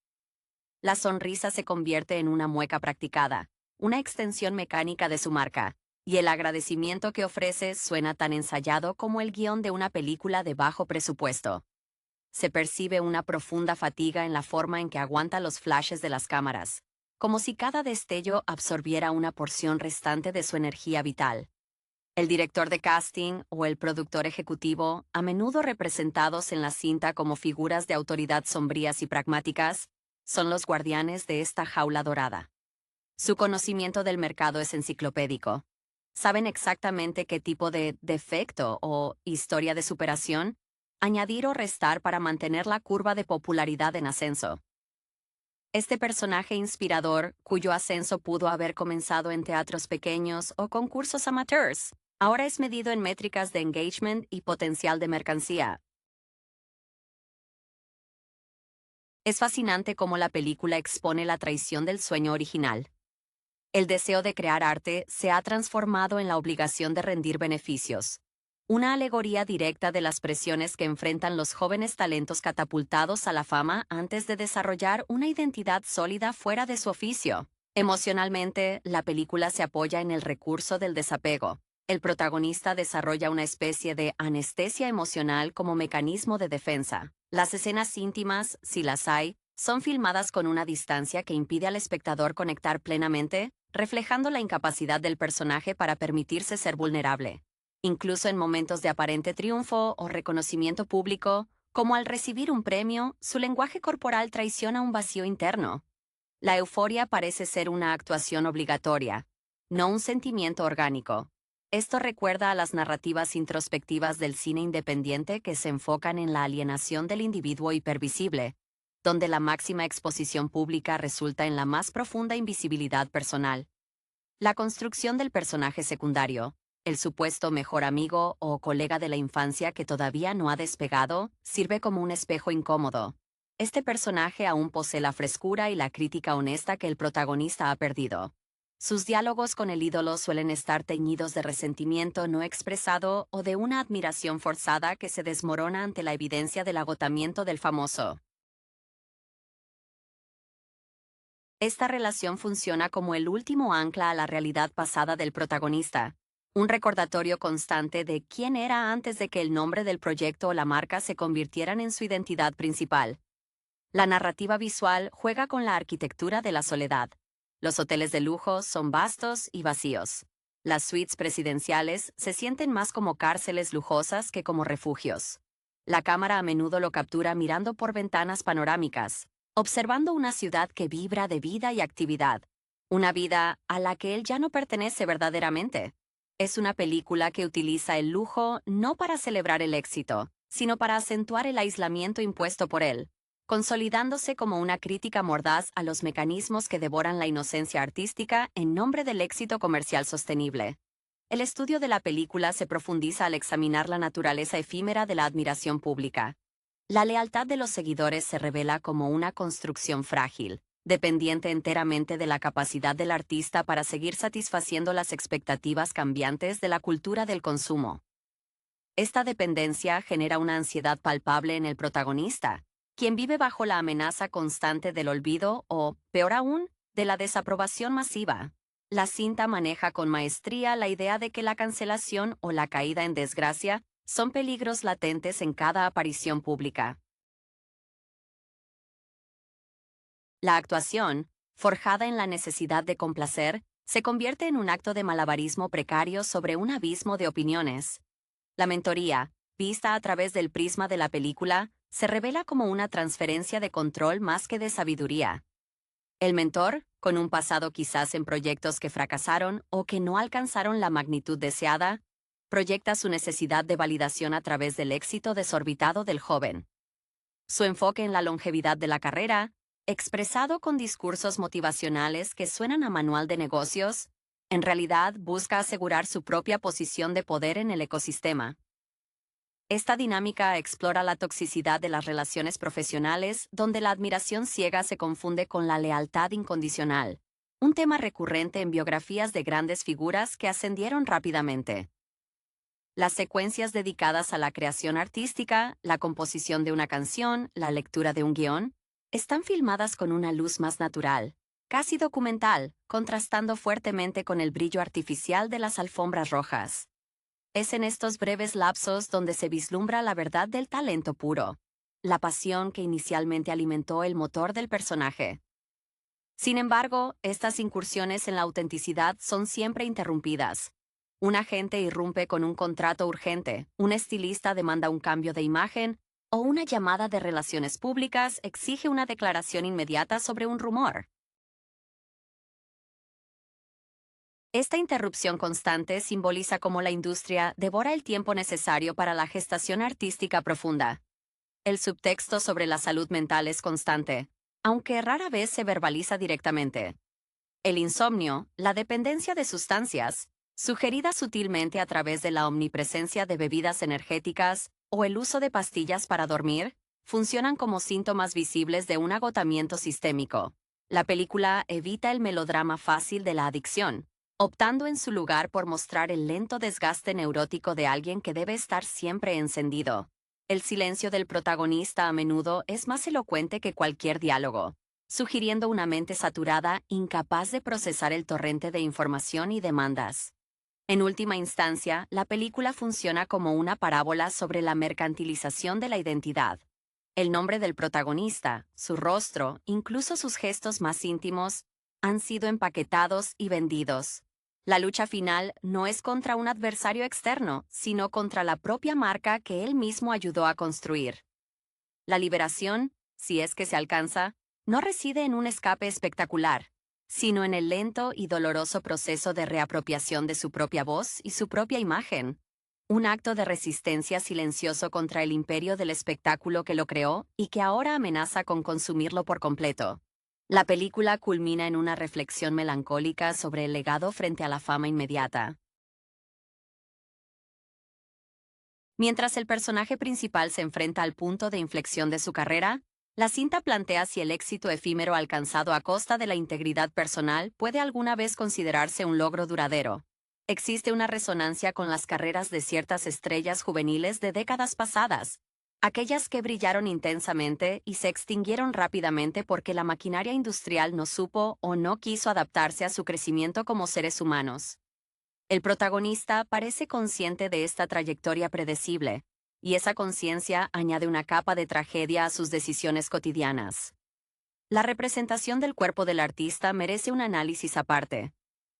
La sonrisa se convierte en una mueca practicada, una extensión mecánica de su marca, y el agradecimiento que ofrece suena tan ensayado como el guión de una película de bajo presupuesto. Se percibe una profunda fatiga en la forma en que aguanta los flashes de las cámaras, como si cada destello absorbiera una porción restante de su energía vital. El director de casting o el productor ejecutivo, a menudo representados en la cinta como figuras de autoridad sombrías y pragmáticas, son los guardianes de esta jaula dorada. Su conocimiento del mercado es enciclopédico. Saben exactamente qué tipo de defecto o historia de superación añadir o restar para mantener la curva de popularidad en ascenso. Este personaje inspirador, cuyo ascenso pudo haber comenzado en teatros pequeños o concursos amateurs, ahora es medido en métricas de engagement y potencial de mercancía. Es fascinante cómo la película expone la traición del sueño original. El deseo de crear arte se ha transformado en la obligación de rendir beneficios. una alegoría directa de las presiones que enfrentan los jóvenes talentos catapultados a la fama antes de desarrollar una identidad sólida fuera de su oficio. Emocionalmente, la película se apoya en el recurso del desapego. El protagonista desarrolla una especie de anestesia emocional como mecanismo de defensa. Las escenas íntimas, si las hay, son filmadas con una distancia que impide al espectador conectar plenamente, reflejando la incapacidad del personaje para permitirse ser vulnerable. Incluso en momentos de aparente triunfo o reconocimiento público, como al recibir un premio, su lenguaje corporal traiciona un vacío interno. La euforia parece ser una actuación obligatoria, no un sentimiento orgánico. Esto recuerda a las narrativas introspectivas del cine independiente que se enfocan en la alienación del individuo hipervisible, donde la máxima exposición pública resulta en la más profunda invisibilidad personal. La construcción del personaje secundario, el supuesto mejor amigo o colega de la infancia que todavía no ha despegado, sirve como un espejo incómodo. Este personaje aún posee la frescura y la crítica honesta que el protagonista ha perdido. Sus diálogos con el ídolo suelen estar teñidos de resentimiento no expresado o de una admiración forzada que se desmorona ante la evidencia del agotamiento del famoso. Esta relación funciona como el último ancla a la realidad pasada del protagonista, un recordatorio constante de quién era antes de que el nombre del proyecto o la marca se convirtieran en su identidad principal. La narrativa visual juega con la arquitectura de la soledad. Los hoteles de lujo son vastos y vacíos. Las suites presidenciales se sienten más como cárceles lujosas que como refugios. La cámara a menudo lo captura mirando por ventanas panorámicas, observando una ciudad que vibra de vida y actividad, una vida a la que él ya no pertenece verdaderamente. Es una película que utiliza el lujo no para celebrar el éxito, sino para acentuar el aislamiento impuesto por él, consolidándose como una crítica mordaz a los mecanismos que devoran la inocencia artística en nombre del éxito comercial sostenible. El estudio de la película se profundiza al examinar la naturaleza efímera de la admiración pública. La lealtad de los seguidores se revela como una construcción frágil, dependiente enteramente de la capacidad del artista para seguir satisfaciendo las expectativas cambiantes de la cultura del consumo. Esta dependencia genera una ansiedad palpable en el protagonista, quien vive bajo la amenaza constante del olvido o, peor aún, de la desaprobación masiva. La cinta maneja con maestría la idea de que la cancelación o la caída en desgracia son peligros latentes en cada aparición pública. La actuación, forjada en la necesidad de complacer, se convierte en un acto de malabarismo precario sobre un abismo de opiniones. La mentoría, vista a través del prisma de la película, se revela como una transferencia de control más que de sabiduría. El mentor, con un pasado quizás en proyectos que fracasaron o que no alcanzaron la magnitud deseada, proyecta su necesidad de validación a través del éxito desorbitado del joven. Su enfoque en la longevidad de la carrera, expresado con discursos motivacionales que suenan a manual de negocios, en realidad busca asegurar su propia posición de poder en el ecosistema. Esta dinámica explora la toxicidad de las relaciones profesionales, donde la admiración ciega se confunde con la lealtad incondicional, un tema recurrente en biografías de grandes figuras que ascendieron rápidamente. Las secuencias dedicadas a la creación artística, la composición de una canción, la lectura de un guión, están filmadas con una luz más natural, casi documental, contrastando fuertemente con el brillo artificial de las alfombras rojas. Es en estos breves lapsos donde se vislumbra la verdad del talento puro, la pasión que inicialmente alimentó el motor del personaje. Sin embargo, estas incursiones en la autenticidad son siempre interrumpidas. Un agente irrumpe con un contrato urgente, un estilista demanda un cambio de imagen, o una llamada de relaciones públicas exige una declaración inmediata sobre un rumor. Esta interrupción constante simboliza cómo la industria devora el tiempo necesario para la gestación artística profunda. El subtexto sobre la salud mental es constante, aunque rara vez se verbaliza directamente. El insomnio, la dependencia de sustancias, sugerida sutilmente a través de la omnipresencia de bebidas energéticas o el uso de pastillas para dormir, funcionan como síntomas visibles de un agotamiento sistémico. La película evita el melodrama fácil de la adicción, optando en su lugar por mostrar el lento desgaste neurótico de alguien que debe estar siempre encendido. El silencio del protagonista a menudo es más elocuente que cualquier diálogo, sugiriendo una mente saturada incapaz de procesar el torrente de información y demandas. En última instancia, la película funciona como una parábola sobre la mercantilización de la identidad. El nombre del protagonista, su rostro, incluso sus gestos más íntimos, han sido empaquetados y vendidos. La lucha final no es contra un adversario externo, sino contra la propia marca que él mismo ayudó a construir. La liberación, si es que se alcanza, no reside en un escape espectacular, sino en el lento y doloroso proceso de reapropiación de su propia voz y su propia imagen. Un acto de resistencia silencioso contra el imperio del espectáculo que lo creó y que ahora amenaza con consumirlo por completo. La película culmina en una reflexión melancólica sobre el legado frente a la fama inmediata. Mientras el personaje principal se enfrenta al punto de inflexión de su carrera, la cinta plantea si el éxito efímero alcanzado a costa de la integridad personal puede alguna vez considerarse un logro duradero. Existe una resonancia con las carreras de ciertas estrellas juveniles de décadas pasadas, aquellas que brillaron intensamente y se extinguieron rápidamente porque la maquinaria industrial no supo o no quiso adaptarse a su crecimiento como seres humanos. El protagonista parece consciente de esta trayectoria predecible, y esa conciencia añade una capa de tragedia a sus decisiones cotidianas. La representación del cuerpo del artista merece un análisis aparte.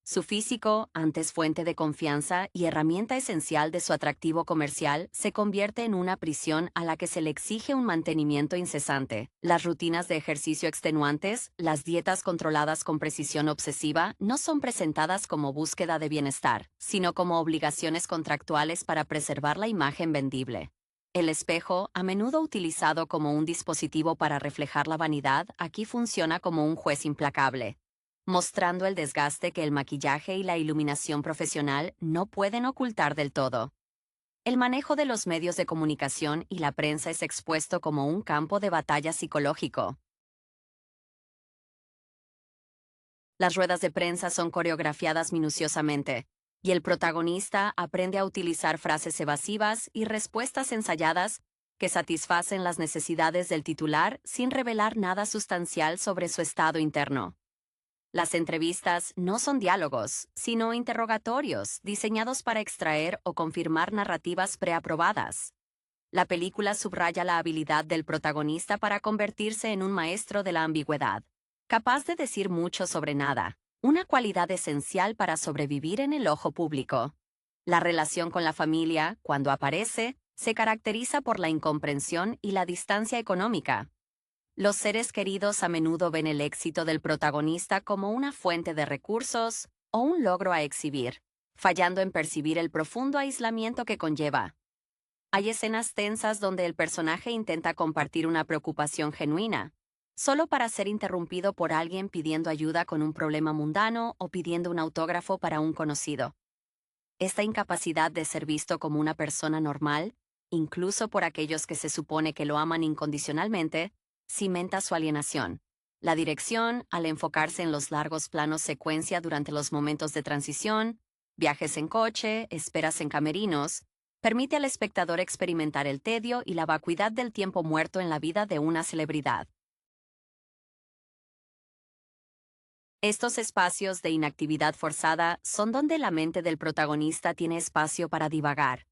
Su físico, antes fuente de confianza y herramienta esencial de su atractivo comercial, se convierte en una prisión a la que se le exige un mantenimiento incesante. Las rutinas de ejercicio extenuantes, las dietas controladas con precisión obsesiva, no son presentadas como búsqueda de bienestar, sino como obligaciones contractuales para preservar la imagen vendible. El espejo, a menudo utilizado como un dispositivo para reflejar la vanidad, aquí funciona como un juez implacable, mostrando el desgaste que el maquillaje y la iluminación profesional no pueden ocultar del todo. El manejo de los medios de comunicación y la prensa es expuesto como un campo de batalla psicológico. Las ruedas de prensa son coreografiadas minuciosamente, y el protagonista aprende a utilizar frases evasivas y respuestas ensayadas que satisfacen las necesidades del titular sin revelar nada sustancial sobre su estado interno. Las entrevistas no son diálogos, sino interrogatorios diseñados para extraer o confirmar narrativas preaprobadas. La película subraya la habilidad del protagonista para convertirse en un maestro de la ambigüedad, capaz de decir mucho sobre nada, una cualidad esencial para sobrevivir en el ojo público. La relación con la familia, cuando aparece, se caracteriza por la incomprensión y la distancia económica. Los seres queridos a menudo ven el éxito del protagonista como una fuente de recursos o un logro a exhibir, fallando en percibir el profundo aislamiento que conlleva. Hay escenas tensas donde el personaje intenta compartir una preocupación genuina, solo para ser interrumpido por alguien pidiendo ayuda con un problema mundano o pidiendo un autógrafo para un conocido. Esta incapacidad de ser visto como una persona normal, incluso por aquellos que se supone que lo aman incondicionalmente, cimenta su alienación. La dirección, al enfocarse en los largos planos secuencia durante los momentos de transición, viajes en coche, esperas en camerinos, permite al espectador experimentar el tedio y la vacuidad del tiempo muerto en la vida de una celebridad. Estos espacios de inactividad forzada son donde la mente del protagonista tiene espacio para divagar,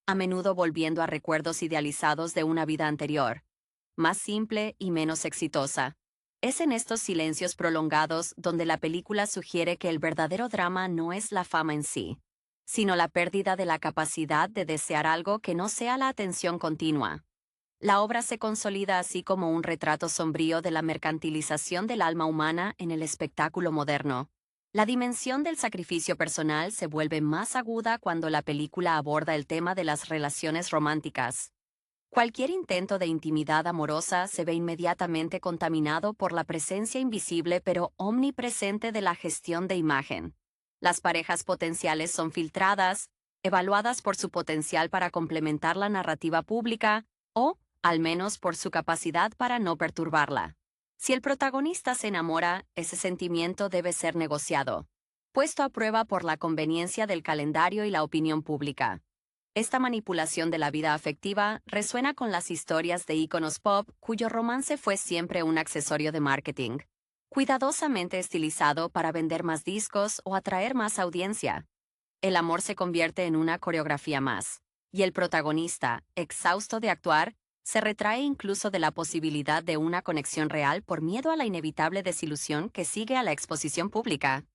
a menudo volviendo a recuerdos idealizados de una vida anterior, más simple y menos exitosa. Es en estos silencios prolongados donde la película sugiere que el verdadero drama no es la fama en sí, sino la pérdida de la capacidad de desear algo que no sea la atención continua. La obra se consolida así como un retrato sombrío de la mercantilización del alma humana en el espectáculo moderno. La dimensión del sacrificio personal se vuelve más aguda cuando la película aborda el tema de las relaciones románticas. Cualquier intento de intimidad amorosa se ve inmediatamente contaminado por la presencia invisible pero omnipresente de la gestión de imagen. Las parejas potenciales son filtradas, evaluadas por su potencial para complementar la narrativa pública o, al menos, por su capacidad para no perturbarla. Si el protagonista se enamora, ese sentimiento debe ser negociado. puesto a prueba por la conveniencia del calendario y la opinión pública. Esta manipulación de la vida afectiva resuena con las historias de íconos pop cuyo romance fue siempre un accesorio de marketing, cuidadosamente estilizado para vender más discos o atraer más audiencia. El amor se convierte en una coreografía más, y el protagonista, exhausto de actuar, se retrae incluso de la posibilidad de una conexión real por miedo a la inevitable desilusión que sigue a la exposición pública.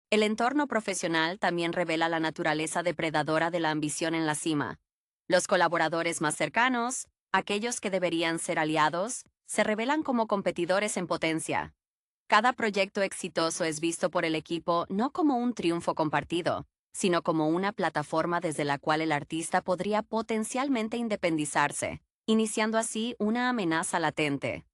El entorno profesional también revela la naturaleza depredadora de la ambición en la cima. Los colaboradores más cercanos, aquellos que deberían ser aliados, se revelan como competidores en potencia. Cada proyecto exitoso es visto por el equipo no como un triunfo compartido, sino como una plataforma desde la cual el artista podría potencialmente independizarse, iniciando así una amenaza latente.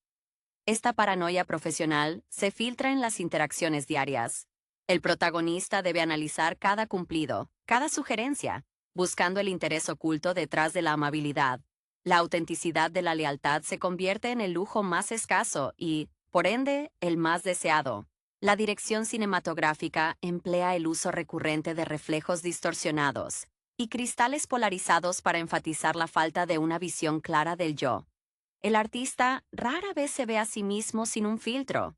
Esta paranoia profesional se filtra en las interacciones diarias. El protagonista debe analizar cada cumplido, cada sugerencia, buscando el interés oculto detrás de la amabilidad. La autenticidad de la lealtad se convierte en el lujo más escaso y, por ende, el más deseado. La dirección cinematográfica emplea el uso recurrente de reflejos distorsionados y cristales polarizados para enfatizar la falta de una visión clara del yo. El artista rara vez se ve a sí mismo sin un filtro.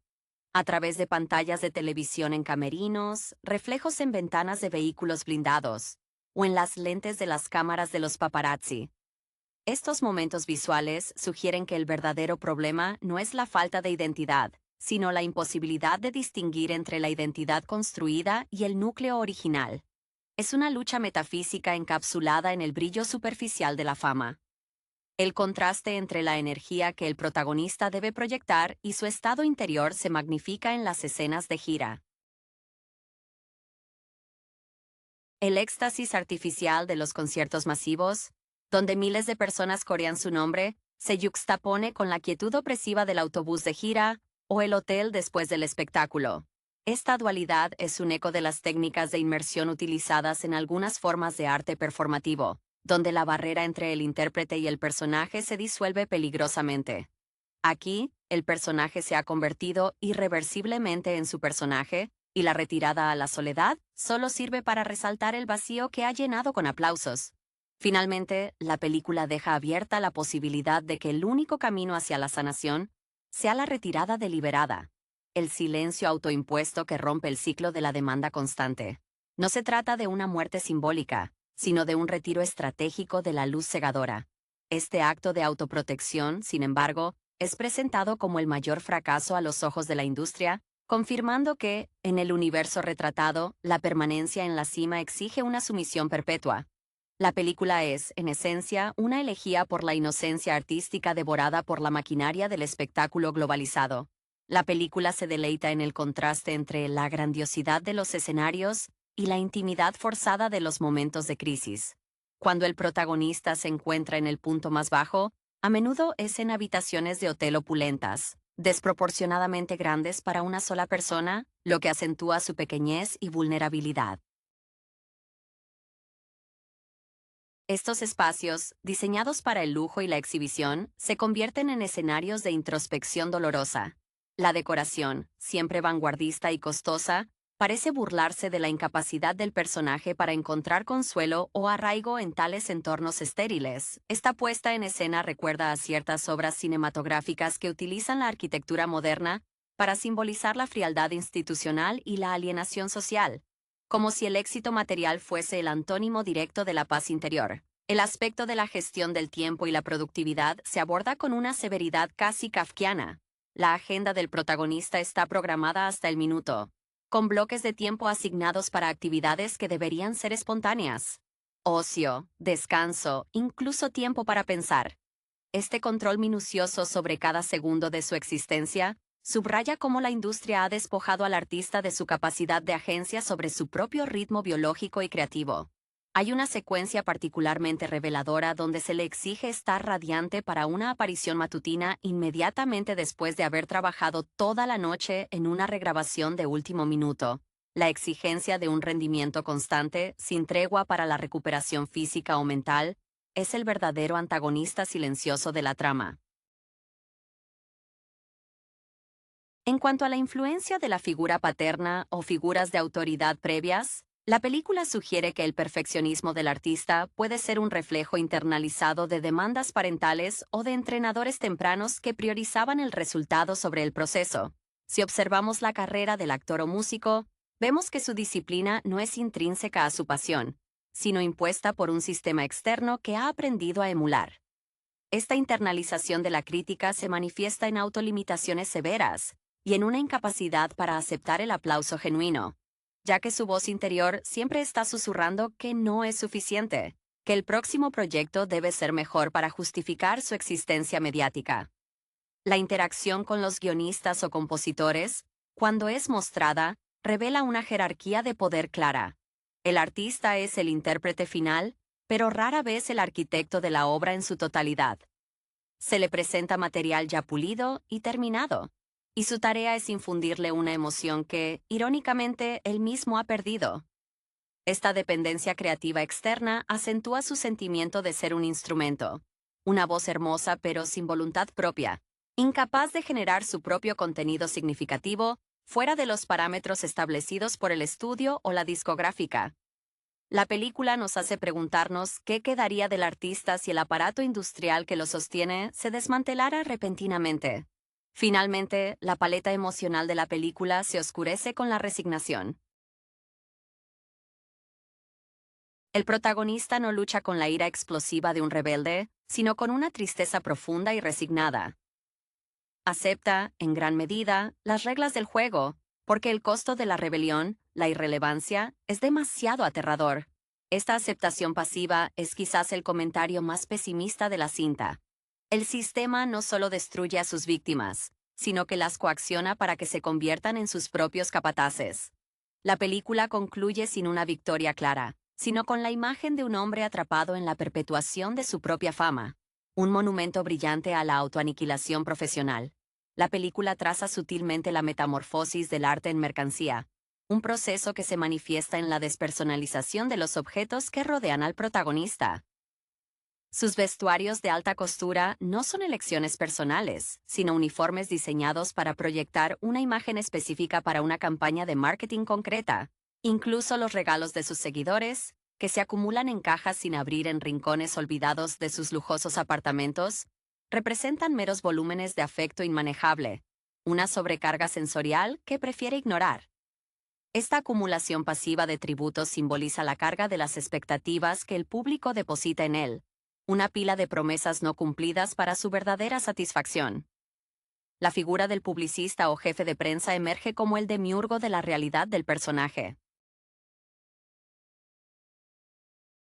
A través de pantallas de televisión en camerinos, reflejos en ventanas de vehículos blindados, o en las lentes de las cámaras de los paparazzi. Estos momentos visuales sugieren que el verdadero problema no es la falta de identidad, sino la imposibilidad de distinguir entre la identidad construida y el núcleo original. Es una lucha metafísica encapsulada en el brillo superficial de la fama. El contraste entre la energía que el protagonista debe proyectar y su estado interior se magnifica en las escenas de gira. El éxtasis artificial de los conciertos masivos, donde miles de personas corean su nombre, se yuxtapone con la quietud opresiva del autobús de gira o el hotel después del espectáculo. Esta dualidad es un eco de las técnicas de inmersión utilizadas en algunas formas de arte performativo, donde la barrera entre el intérprete y el personaje se disuelve peligrosamente. Aquí, el personaje se ha convertido irreversiblemente en su personaje, y la retirada a la soledad solo sirve para resaltar el vacío que ha llenado con aplausos. Finalmente, la película deja abierta la posibilidad de que el único camino hacia la sanación sea la retirada deliberada, el silencio autoimpuesto que rompe el ciclo de la demanda constante. No se trata de una muerte simbólica, sino de un retiro estratégico de la luz cegadora. Este acto de autoprotección, sin embargo, es presentado como el mayor fracaso a los ojos de la industria, confirmando que, en el universo retratado, la permanencia en la cima exige una sumisión perpetua. La película es, en esencia, una elegía por la inocencia artística devorada por la maquinaria del espectáculo globalizado. La película se deleita en el contraste entre la grandiosidad de los escenarios y la intimidad forzada de los momentos de crisis. Cuando el protagonista se encuentra en el punto más bajo, a menudo es en habitaciones de hotel opulentas, desproporcionadamente grandes para una sola persona, lo que acentúa su pequeñez y vulnerabilidad. Estos espacios, diseñados para el lujo y la exhibición, se convierten en escenarios de introspección dolorosa. La decoración, siempre vanguardista y costosa, parece burlarse de la incapacidad del personaje para encontrar consuelo o arraigo en tales entornos estériles. Esta puesta en escena recuerda a ciertas obras cinematográficas que utilizan la arquitectura moderna para simbolizar la frialdad institucional y la alienación social, como si el éxito material fuese el antónimo directo de la paz interior. El aspecto de la gestión del tiempo y la productividad se aborda con una severidad casi kafkiana. La agenda del protagonista está programada hasta el minuto, con bloques de tiempo asignados para actividades que deberían ser espontáneas. Ocio, descanso, incluso tiempo para pensar. Este control minucioso sobre cada segundo de su existencia subraya cómo la industria ha despojado al artista de su capacidad de agencia sobre su propio ritmo biológico y creativo. Hay una secuencia particularmente reveladora donde se le exige estar radiante para una aparición matutina inmediatamente después de haber trabajado toda la noche en una regrabación de último minuto. La exigencia de un rendimiento constante, sin tregua para la recuperación física o mental, es el verdadero antagonista silencioso de la trama. En cuanto a la influencia de la figura paterna o figuras de autoridad previas, la película sugiere que el perfeccionismo del artista puede ser un reflejo internalizado de demandas parentales o de entrenadores tempranos que priorizaban el resultado sobre el proceso. Si observamos la carrera del actor o músico, vemos que su disciplina no es intrínseca a su pasión, sino impuesta por un sistema externo que ha aprendido a emular. Esta internalización de la crítica se manifiesta en autolimitaciones severas y en una incapacidad para aceptar el aplauso genuino, ya que su voz interior siempre está susurrando que no es suficiente, que el próximo proyecto debe ser mejor para justificar su existencia mediática. La interacción con los guionistas o compositores, cuando es mostrada, revela una jerarquía de poder clara. El artista es el intérprete final, pero rara vez el arquitecto de la obra en su totalidad. Se le presenta material ya pulido y terminado, y su tarea es infundirle una emoción que, irónicamente, él mismo ha perdido. Esta dependencia creativa externa acentúa su sentimiento de ser un instrumento, una voz hermosa pero sin voluntad propia, incapaz de generar su propio contenido significativo fuera de los parámetros establecidos por el estudio o la discográfica. La película nos hace preguntarnos qué quedaría del artista si el aparato industrial que lo sostiene se desmantelara repentinamente. Finalmente, la paleta emocional de la película se oscurece con la resignación. El protagonista no lucha con la ira explosiva de un rebelde, sino con una tristeza profunda y resignada. Acepta, en gran medida, las reglas del juego, porque el costo de la rebelión, la irrelevancia, es demasiado aterrador. Esta aceptación pasiva es quizás el comentario más pesimista de la cinta. El sistema no solo destruye a sus víctimas, sino que las coacciona para que se conviertan en sus propios capataces. La película concluye sin una victoria clara, sino con la imagen de un hombre atrapado en la perpetuación de su propia fama, un monumento brillante a la autoaniquilación profesional. La película traza sutilmente la metamorfosis del arte en mercancía, un proceso que se manifiesta en la despersonalización de los objetos que rodean al protagonista. Sus vestuarios de alta costura no son elecciones personales, sino uniformes diseñados para proyectar una imagen específica para una campaña de marketing concreta. Incluso los regalos de sus seguidores, que se acumulan en cajas sin abrir en rincones olvidados de sus lujosos apartamentos, representan meros volúmenes de afecto inmanejable, una sobrecarga sensorial que prefiere ignorar. Esta acumulación pasiva de tributos simboliza la carga de las expectativas que el público deposita en él, una pila de promesas no cumplidas para su verdadera satisfacción. La figura del publicista o jefe de prensa emerge como el demiurgo de la realidad del personaje.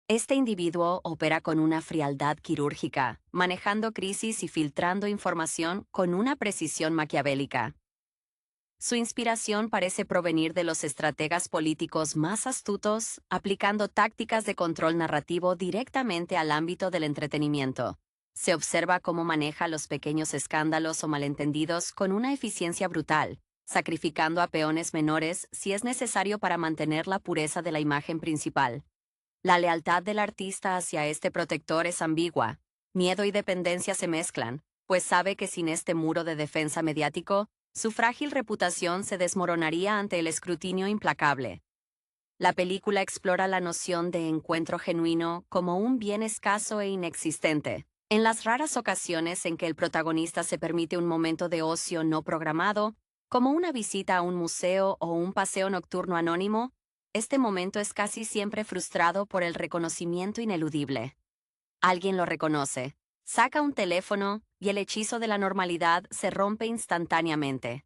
Este individuo opera con una frialdad quirúrgica, manejando crisis y filtrando información con una precisión maquiavélica. Su inspiración parece provenir de los estrategas políticos más astutos, aplicando tácticas de control narrativo directamente al ámbito del entretenimiento. Se observa cómo maneja los pequeños escándalos o malentendidos con una eficiencia brutal, sacrificando a peones menores si es necesario para mantener la pureza de la imagen principal. La lealtad del artista hacia este protector es ambigua. Miedo y dependencia se mezclan, pues sabe que sin este muro de defensa mediático, su frágil reputación se desmoronaría ante el escrutinio implacable. La película explora la noción de encuentro genuino como un bien escaso e inexistente. En las raras ocasiones en que el protagonista se permite un momento de ocio no programado, como una visita a un museo o un paseo nocturno anónimo, este momento es casi siempre frustrado por el reconocimiento ineludible. Alguien lo reconoce, saca un teléfono y el hechizo de la normalidad se rompe instantáneamente.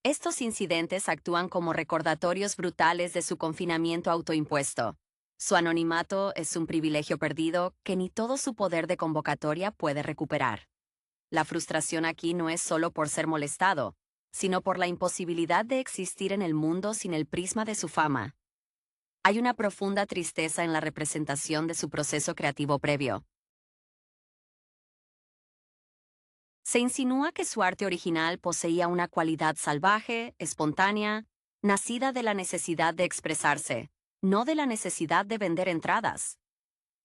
Estos incidentes actúan como recordatorios brutales de su confinamiento autoimpuesto. Su anonimato es un privilegio perdido que ni todo su poder de convocatoria puede recuperar. La frustración aquí no es solo por ser molestado, sino por la imposibilidad de existir en el mundo sin el prisma de su fama. Hay una profunda tristeza en la representación de su proceso creativo previo. Se insinúa que su arte original poseía una cualidad salvaje, espontánea, nacida de la necesidad de expresarse, no de la necesidad de vender entradas.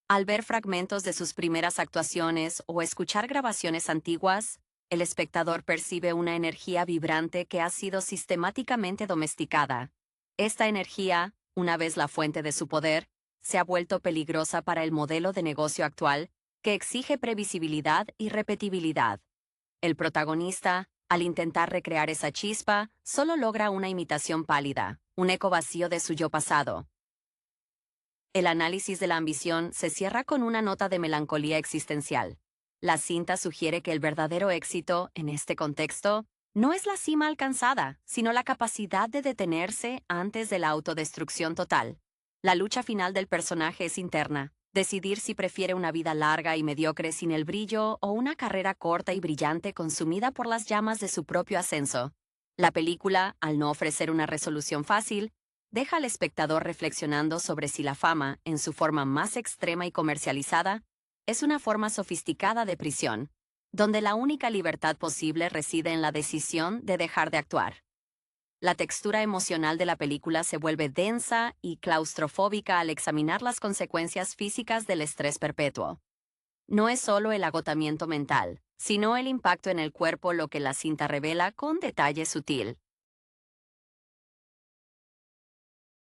Al ver fragmentos de sus primeras actuaciones o escuchar grabaciones antiguas, el espectador percibe una energía vibrante que ha sido sistemáticamente domesticada. Esta energía, una vez la fuente de su poder, se ha vuelto peligrosa para el modelo de negocio actual, que exige previsibilidad y repetibilidad. El protagonista, al intentar recrear esa chispa, solo logra una imitación pálida, un eco vacío de su yo pasado. El análisis de la ambición se cierra con una nota de melancolía existencial. La cinta sugiere que el verdadero éxito, en este contexto, no es la cima alcanzada, sino la capacidad de detenerse antes de la autodestrucción total. La lucha final del personaje es interna, decidir si prefiere una vida larga y mediocre sin el brillo o una carrera corta y brillante consumida por las llamas de su propio ascenso. La película, al no ofrecer una resolución fácil, deja al espectador reflexionando sobre si la fama, en su forma más extrema y comercializada, es una forma sofisticada de prisión, donde la única libertad posible reside en la decisión de dejar de actuar. La textura emocional de la película se vuelve densa y claustrofóbica al examinar las consecuencias físicas del estrés perpetuo. No es solo el agotamiento mental, sino el impacto en el cuerpo lo que la cinta revela con detalle sutil.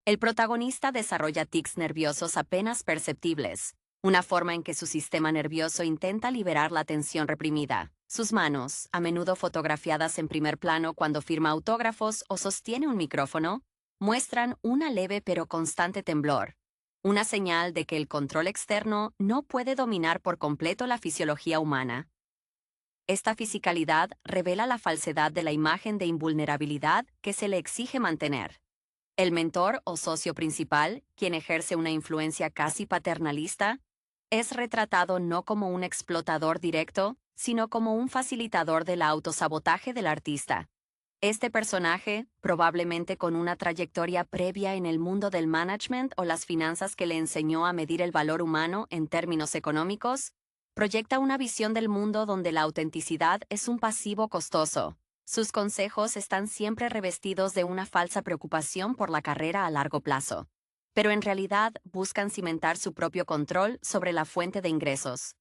El protagonista desarrolla tics nerviosos apenas perceptibles, una forma en que su sistema nervioso intenta liberar la tensión reprimida. Sus manos, a menudo fotografiadas en primer plano cuando firma autógrafos o sostiene un micrófono, muestran una leve pero constante temblor, una señal de que el control externo no puede dominar por completo la fisiología humana. Esta fisicalidad revela la falsedad de la imagen de invulnerabilidad que se le exige mantener. El mentor o socio principal, quien ejerce una influencia casi paternalista, es retratado no como un explotador directo, sino como un facilitador del autosabotaje del artista. Este personaje, probablemente con una trayectoria previa en el mundo del management o las finanzas que le enseñó a medir el valor humano en términos económicos, proyecta una visión del mundo donde la autenticidad es un pasivo costoso. Sus consejos están siempre revestidos de una falsa preocupación por la carrera a largo plazo, pero en realidad buscan cimentar su propio control sobre la fuente de ingresos.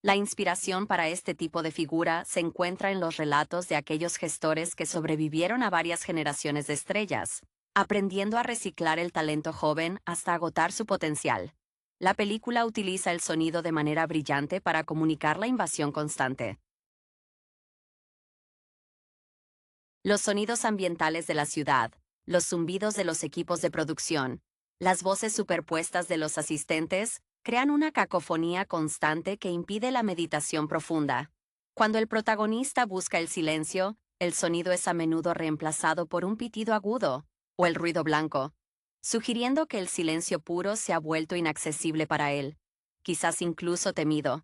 La inspiración para este tipo de figura se encuentra en los relatos de aquellos gestores que sobrevivieron a varias generaciones de estrellas, aprendiendo a reciclar el talento joven hasta agotar su potencial. La película utiliza el sonido de manera brillante para comunicar la invasión constante. Los sonidos ambientales de la ciudad, los zumbidos de los equipos de producción, las voces superpuestas de los asistentes, crean una cacofonía constante que impide la meditación profunda. Cuando el protagonista busca el silencio, el sonido es a menudo reemplazado por un pitido agudo o el ruido blanco, sugiriendo que el silencio puro se ha vuelto inaccesible para él, quizás incluso temido.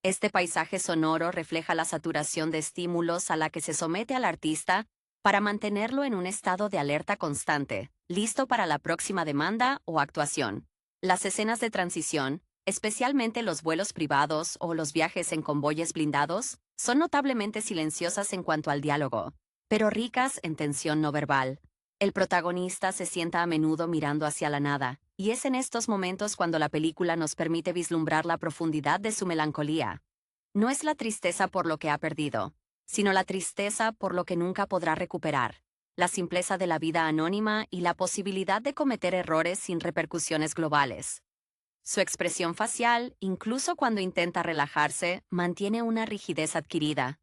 Este paisaje sonoro refleja la saturación de estímulos a la que se somete al artista para mantenerlo en un estado de alerta constante, listo para la próxima demanda o actuación. Las escenas de transición, especialmente los vuelos privados o los viajes en convoyes blindados, son notablemente silenciosas en cuanto al diálogo, pero ricas en tensión no verbal. El protagonista se sienta a menudo mirando hacia la nada, y es en estos momentos cuando la película nos permite vislumbrar la profundidad de su melancolía. No es la tristeza por lo que ha perdido, sino la tristeza por lo que nunca podrá recuperar, la simpleza de la vida anónima y la posibilidad de cometer errores sin repercusiones globales. Su expresión facial, incluso cuando intenta relajarse, mantiene una rigidez adquirida,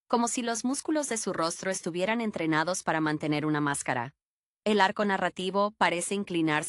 como si los músculos de su rostro estuvieran entrenados para mantener una máscara. El arco narrativo parece inclinarse